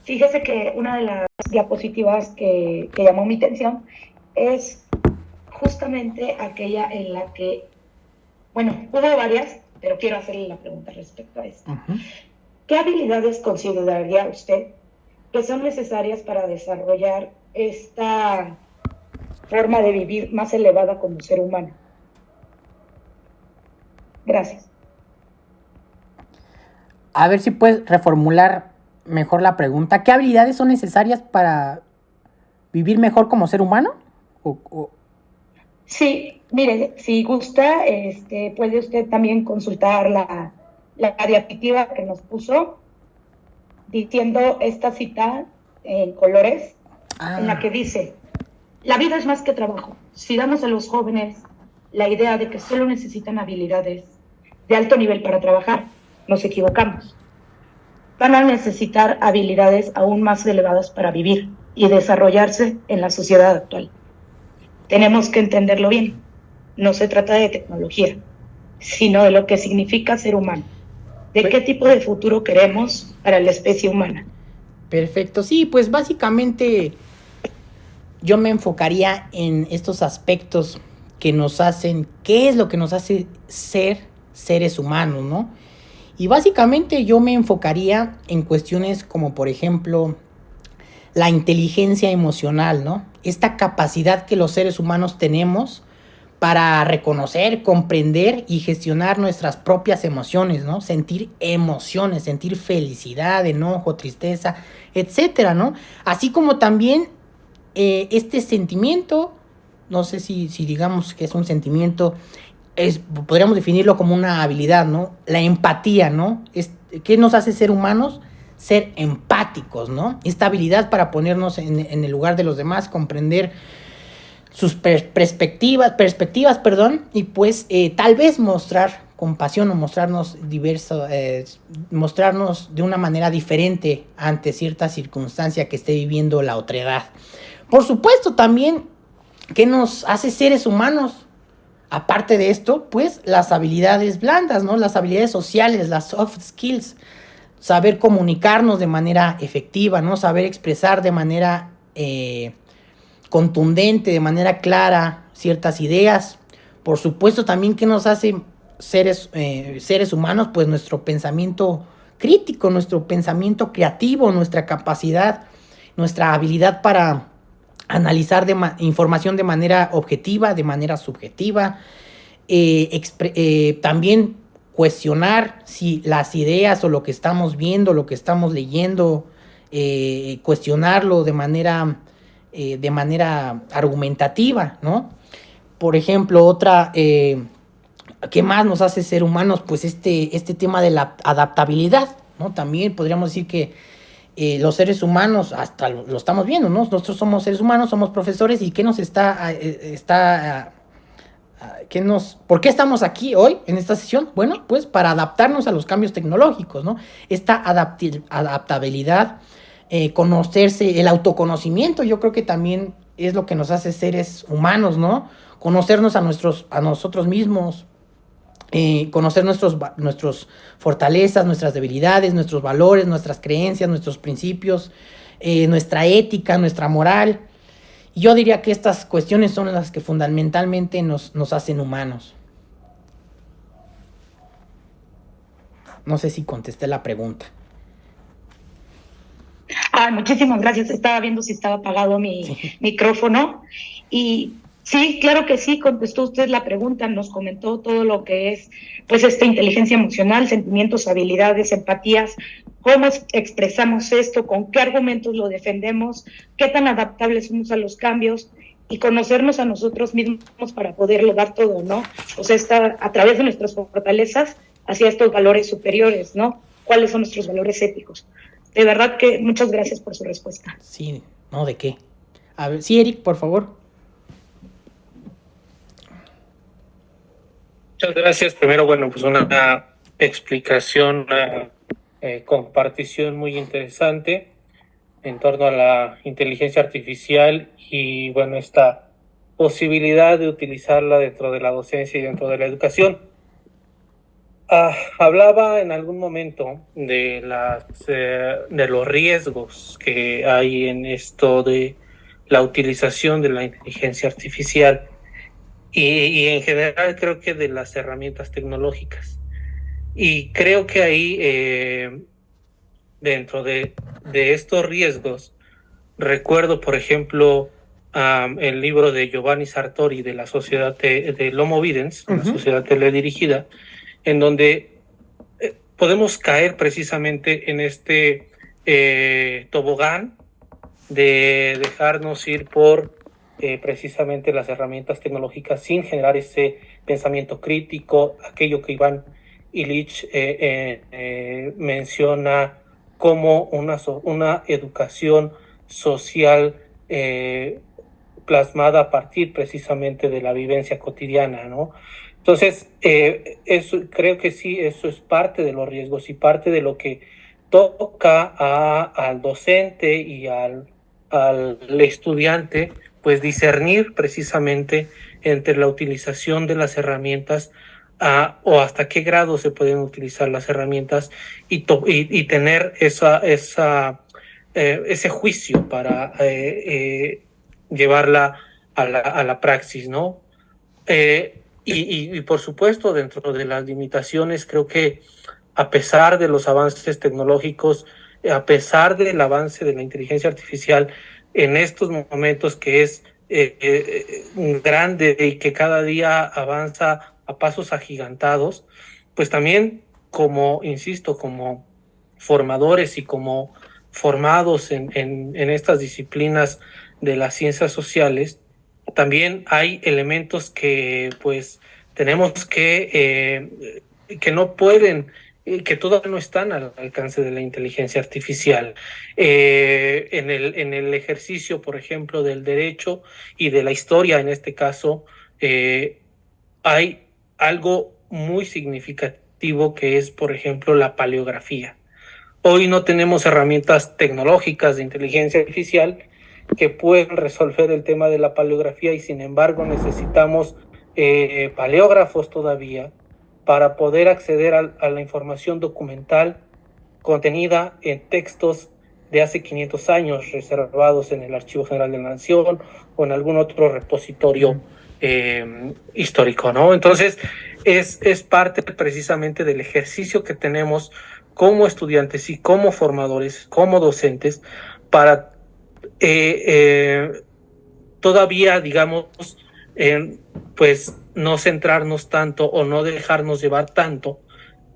fíjese que una de las diapositivas que llamó mi atención es justamente aquella en la que, bueno, hubo varias, pero quiero hacerle la pregunta respecto a esto. ¿Qué habilidades consideraría usted que son necesarias para desarrollar esta forma de vivir más elevada como ser humano? Gracias. A ver si puedes reformular mejor la pregunta. ¿Qué habilidades son necesarias para vivir mejor como ser humano? Sí, mire, si gusta, puede usted también consultar la diapositiva que nos puso diciendo esta cita en colores, en la que dice: la vida es más que trabajo. Si damos a los jóvenes la idea de que solo necesitan habilidades de alto nivel para trabajar, nos equivocamos. Van a necesitar habilidades aún más elevadas para vivir y desarrollarse en la sociedad actual. Tenemos que entenderlo bien. No se trata de tecnología, sino de lo que significa ser humano. ¿De qué tipo de futuro queremos para la especie humana? Perfecto, sí, pues básicamente yo me enfocaría en estos aspectos que nos hacen, qué es lo que nos hace ser seres humanos, ¿no? Y básicamente yo me enfocaría en cuestiones como, por ejemplo, la inteligencia emocional, ¿no? Esta capacidad que los seres humanos tenemos para reconocer, comprender y gestionar nuestras propias emociones, ¿no? Sentir emociones, sentir felicidad, enojo, tristeza, etcétera, ¿no? Así como también este sentimiento, no sé si digamos que es un sentimiento, podríamos definirlo como una habilidad, ¿no? La empatía, ¿no? ¿Qué nos hace ser humanos? Ser empáticos, ¿no? Esta habilidad para ponernos en el lugar de los demás, comprender sus perspectivas, y pues tal vez mostrar compasión o mostrarnos mostrarnos de una manera diferente ante cierta circunstancia que esté viviendo la otredad. Por supuesto, también, ¿qué nos hace seres humanos? Aparte de esto, pues las habilidades blandas, ¿no? Las habilidades sociales, las soft skills, saber comunicarnos de manera efectiva, ¿no? Saber expresar de manera contundente, de manera clara ciertas ideas. Por supuesto también que nos hace seres humanos, pues nuestro pensamiento crítico, nuestro pensamiento creativo, nuestra capacidad, nuestra habilidad para analizar información de manera objetiva, de manera subjetiva, también cuestionar si las ideas o lo que estamos viendo, lo que estamos leyendo, cuestionarlo de manera argumentativa, ¿no? Por ejemplo, otra, ¿qué más nos hace ser humanos? Pues este tema de la adaptabilidad, ¿no? También podríamos decir que los seres humanos, hasta lo estamos viendo, ¿no? Nosotros somos seres humanos, somos profesores, ¿y qué nos ¿por qué estamos aquí hoy en esta sesión? Bueno, pues para adaptarnos a los cambios tecnológicos, ¿no? Esta adaptabilidad, conocerse, el autoconocimiento, yo creo que también es lo que nos hace seres humanos, ¿no? Conocernos a nosotros mismos, conocer nuestras fortalezas, nuestras debilidades, nuestros valores, nuestras creencias, nuestros principios, nuestra ética, nuestra moral. Y yo diría que estas cuestiones son las que fundamentalmente nos hacen humanos. No sé si contesté la pregunta. Muchísimas gracias. Estaba viendo si estaba apagado mi micrófono. Y sí, claro que sí, contestó usted la pregunta, nos comentó todo lo que es, pues, esta inteligencia emocional, sentimientos, habilidades, empatías, cómo expresamos esto, con qué argumentos lo defendemos, qué tan adaptables somos a los cambios y conocernos a nosotros mismos para poderlo dar todo, ¿no? O sea, a través de nuestras fortalezas hacia estos valores superiores, ¿no? ¿Cuáles son nuestros valores éticos? De verdad que muchas gracias por su respuesta. Sí, no, ¿de qué? A ver, sí, Eric, por favor. Muchas gracias. Primero, bueno, pues una explicación, una compartición muy interesante en torno a la inteligencia artificial y, bueno, esta posibilidad de utilizarla dentro de la docencia y dentro de la educación. Hablaba en algún momento de los riesgos que hay en esto de la utilización de la inteligencia artificial y en general creo que de las herramientas tecnológicas. Y creo que ahí, dentro de estos riesgos, recuerdo, por ejemplo, el libro de Giovanni Sartori de la sociedad de Homo Videns, una sociedad teledirigida, en donde podemos caer precisamente en este tobogán de dejarnos ir por precisamente las herramientas tecnológicas sin generar ese pensamiento crítico, aquello que Iván Illich menciona como una educación social plasmada a partir precisamente de la vivencia cotidiana, ¿no? Entonces, eso, creo que sí, eso es parte de los riesgos y parte de lo que toca al docente y al estudiante, pues discernir precisamente entre la utilización de las herramientas o hasta qué grado se pueden utilizar las herramientas y tener ese juicio para llevarla a la praxis, ¿no? Y por supuesto, dentro de las limitaciones, creo que a pesar de los avances tecnológicos, a pesar del avance de la inteligencia artificial en estos momentos que es grande y que cada día avanza a pasos agigantados, pues también insisto, como formadores y como formados en estas disciplinas de las ciencias sociales, también hay elementos que pues tenemos que no pueden, que todavía no están al alcance de la inteligencia artificial. En el ejercicio, por ejemplo, del derecho y de la historia, en este caso, hay algo muy significativo que es, por ejemplo, la paleografía. Hoy no tenemos herramientas tecnológicas de inteligencia artificial que pueden resolver el tema de la paleografía y sin embargo necesitamos paleógrafos todavía para poder acceder a la información documental contenida en textos de hace 500 años reservados en el Archivo General de la Nación o en algún otro repositorio histórico, ¿no? Entonces es parte precisamente del ejercicio que tenemos como estudiantes y como formadores, como docentes, para todavía, digamos, pues no centrarnos tanto o no dejarnos llevar tanto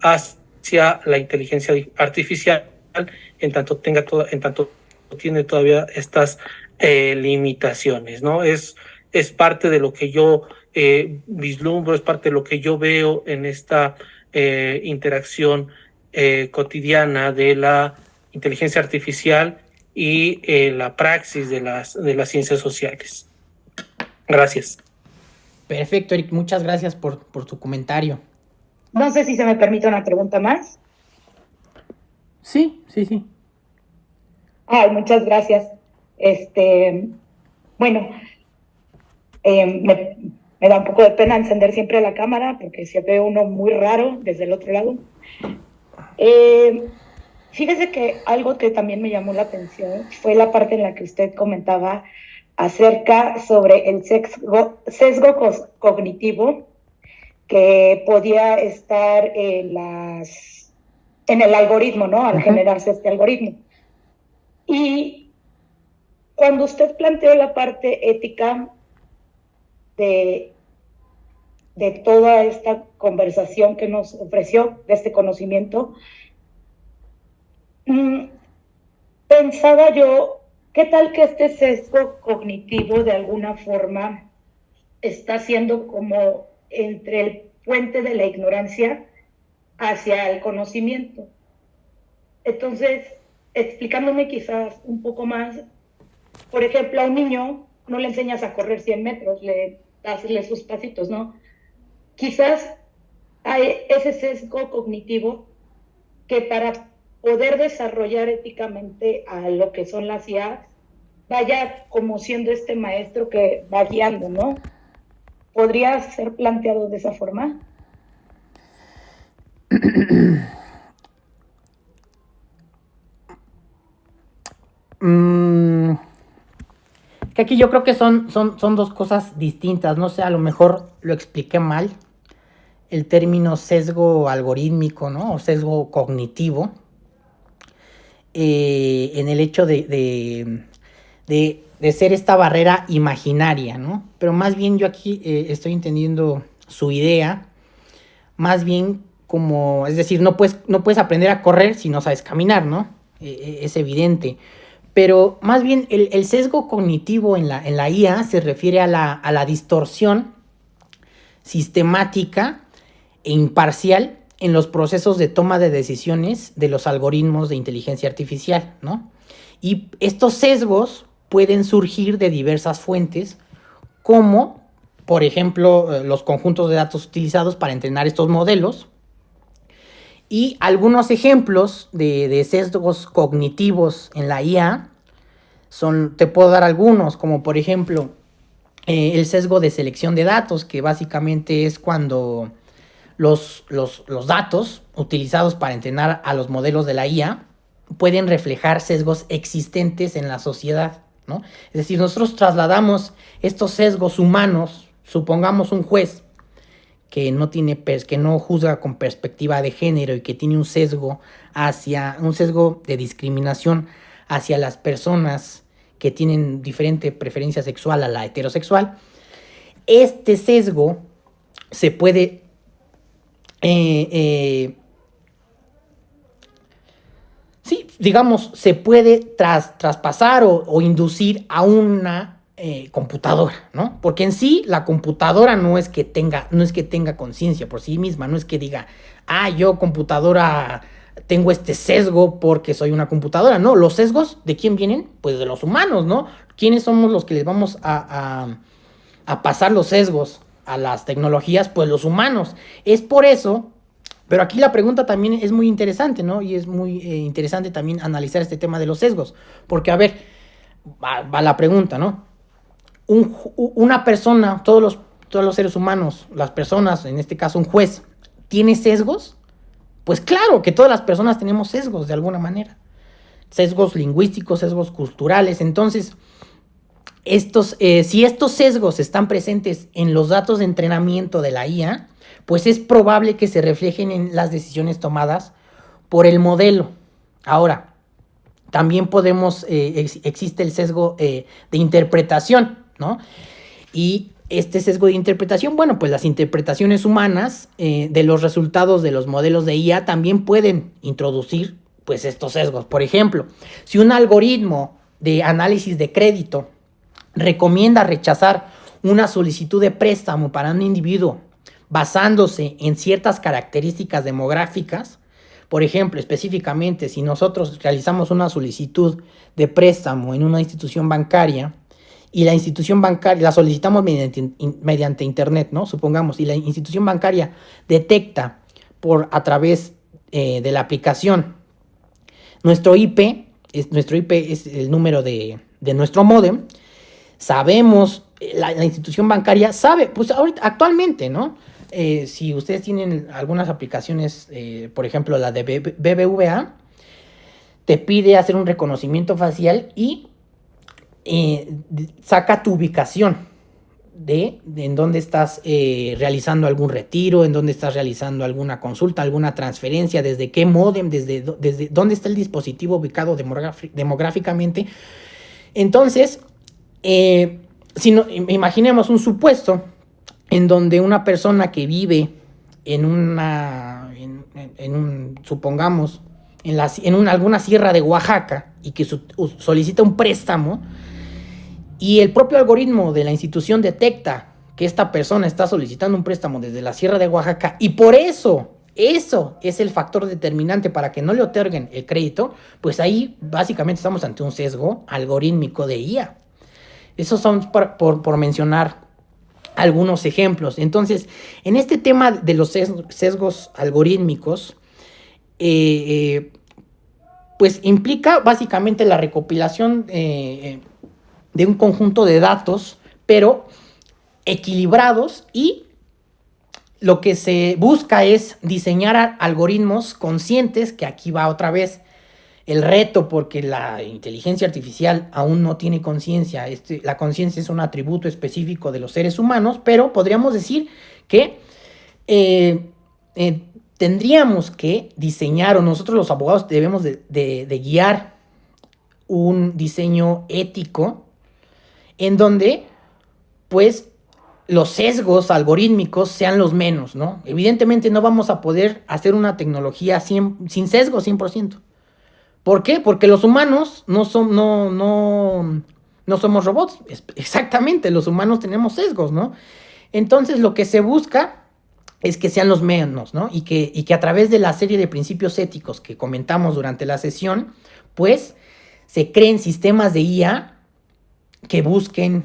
hacia la inteligencia artificial en tanto tiene todavía estas limitaciones, ¿no? Es parte de lo que yo vislumbro, es parte de lo que yo veo en esta interacción cotidiana de la inteligencia artificial y la praxis de las ciencias sociales. Gracias. Perfecto, Eric. Muchas gracias por tu comentario. No sé si se me permite una pregunta más. Sí. Ay, muchas gracias. Bueno, me da un poco de pena encender siempre la cámara porque se ve uno muy raro desde el otro lado. Fíjese que algo que también me llamó la atención fue la parte en la que usted comentaba acerca sobre el sesgo cognitivo que podía estar en el algoritmo, ¿no? Al generarse este algoritmo. Y cuando usted planteó la parte ética de toda esta conversación que nos ofreció, de este conocimiento, pensaba yo, ¿qué tal que este sesgo cognitivo de alguna forma está siendo como entre el puente de la ignorancia hacia el conocimiento? Entonces, explicándome quizás un poco más, por ejemplo, a un niño no le enseñas a correr 100 metros, le das sus pasitos, ¿no? Quizás hay ese sesgo cognitivo que para poder desarrollar éticamente a lo que son las IAs, vaya como siendo este maestro que va guiando, ¿no? ¿Podría ser planteado de esa forma? Que aquí yo creo que son dos cosas distintas. No sé, a lo mejor lo expliqué mal. El término sesgo algorítmico, ¿no? O sesgo cognitivo. En el hecho de ser esta barrera imaginaria, ¿no? Pero más bien yo aquí estoy entendiendo su idea, más bien como, es decir, no puedes aprender a correr si no sabes caminar, ¿no? Es evidente, Pero más bien el sesgo cognitivo en la IA se refiere a la distorsión sistemática e imparcial en los procesos de toma de decisiones de los algoritmos de inteligencia artificial, ¿no? Y estos sesgos pueden surgir de diversas fuentes, como, por ejemplo, los conjuntos de datos utilizados para entrenar estos modelos. Y algunos ejemplos de sesgos cognitivos en la IA te puedo dar algunos, como por ejemplo el sesgo de selección de datos, que básicamente es cuando los datos utilizados para entrenar a los modelos de la IA pueden reflejar sesgos existentes en la sociedad, ¿no? Es decir, nosotros trasladamos estos sesgos humanos, supongamos un juez que no juzga con perspectiva de género y que tiene un sesgo de discriminación hacia las personas que tienen diferente preferencia sexual a la heterosexual. Este sesgo se puede se puede traspasar o inducir a una computadora, ¿no? Porque en sí la computadora no es que tenga conciencia por sí misma, no es que diga, yo computadora tengo este sesgo porque soy una computadora. No, los sesgos, ¿de quién vienen? Pues de los humanos, ¿no? ¿Quiénes somos los que les vamos a pasar los sesgos a las tecnologías? Pues los humanos. Es por eso, pero aquí la pregunta también es muy interesante, ¿no? Y es muy interesante también analizar este tema de los sesgos. Porque, a ver, va la pregunta, ¿no? Una persona, todos los seres humanos, las personas, en este caso un juez, ¿tiene sesgos? Pues claro que todas las personas tenemos sesgos de alguna manera. Sesgos lingüísticos, sesgos culturales. Entonces, si estos sesgos están presentes en los datos de entrenamiento de la IA, pues es probable que se reflejen en las decisiones tomadas por el modelo. Ahora, también existe el sesgo de interpretación, ¿no? Y este sesgo de interpretación, bueno, pues las interpretaciones humanas de los resultados de los modelos de IA también pueden introducir, pues, estos sesgos. Por ejemplo, si un algoritmo de análisis de crédito recomienda rechazar una solicitud de préstamo para un individuo basándose en ciertas características demográficas, por ejemplo, específicamente, si nosotros realizamos una solicitud de préstamo en una institución bancaria y la institución bancaria la solicitamos mediante internet, ¿no? Supongamos, y la institución bancaria detecta a través de la aplicación nuestro IP es el número de nuestro módem. Sabemos, la institución bancaria sabe, pues ahorita, actualmente, ¿no? Si ustedes tienen algunas aplicaciones, por ejemplo, la de BBVA, te pide hacer un reconocimiento facial y saca tu ubicación de en dónde estás realizando algún retiro, en dónde estás realizando alguna consulta, alguna transferencia, desde qué módem, desde dónde está el dispositivo ubicado demográficamente. Entonces, imaginemos un supuesto en donde una persona que vive supongamos, en alguna sierra de Oaxaca y que solicita un préstamo, y el propio algoritmo de la institución detecta que esta persona está solicitando un préstamo desde la sierra de Oaxaca, y por eso es el factor determinante para que no le otorguen el crédito, pues ahí básicamente estamos ante un sesgo algorítmico de IA. Esos son por mencionar algunos ejemplos. Entonces, en este tema de los sesgos algorítmicos, pues implica básicamente la recopilación de un conjunto de datos, pero equilibrados, y lo que se busca es diseñar algoritmos conscientes, que aquí va otra vez el reto, porque la inteligencia artificial aún no tiene conciencia. La conciencia es un atributo específico de los seres humanos, pero podríamos decir que tendríamos que diseñar, o nosotros los abogados debemos de guiar un diseño ético en donde, pues, los sesgos algorítmicos sean los menos, ¿no? Evidentemente no vamos a poder hacer una tecnología sin sesgo 100%. ¿Por qué? Porque los humanos no somos robots. Exactamente, los humanos tenemos sesgos, ¿no? Entonces lo que se busca es que sean los menos, ¿no? Y que a través de la serie de principios éticos que comentamos durante la sesión, pues se creen sistemas de IA que busquen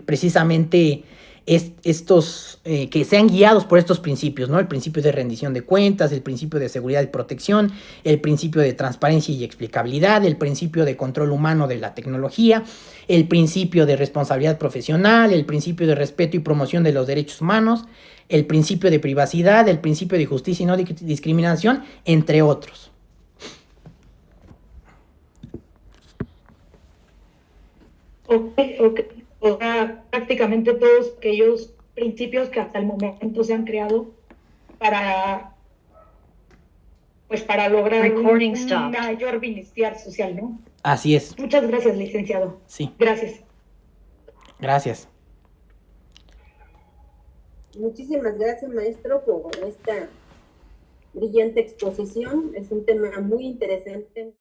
precisamente estos, que sean guiados por estos principios, ¿no? El principio de rendición de cuentas, el principio de seguridad y protección, el principio de transparencia y explicabilidad, el principio de control humano de la tecnología, el principio de responsabilidad profesional, el principio de respeto y promoción de los derechos humanos, el principio de privacidad, el principio de justicia y no discriminación, entre otros. Ok. O sea, prácticamente todos aquellos principios que hasta el momento se han creado para lograr un mayor bienestar social, ¿no? Así es. Muchas gracias, licenciado. Sí. Gracias. Gracias. Muchísimas gracias, maestro, por esta brillante exposición. Es un tema muy interesante.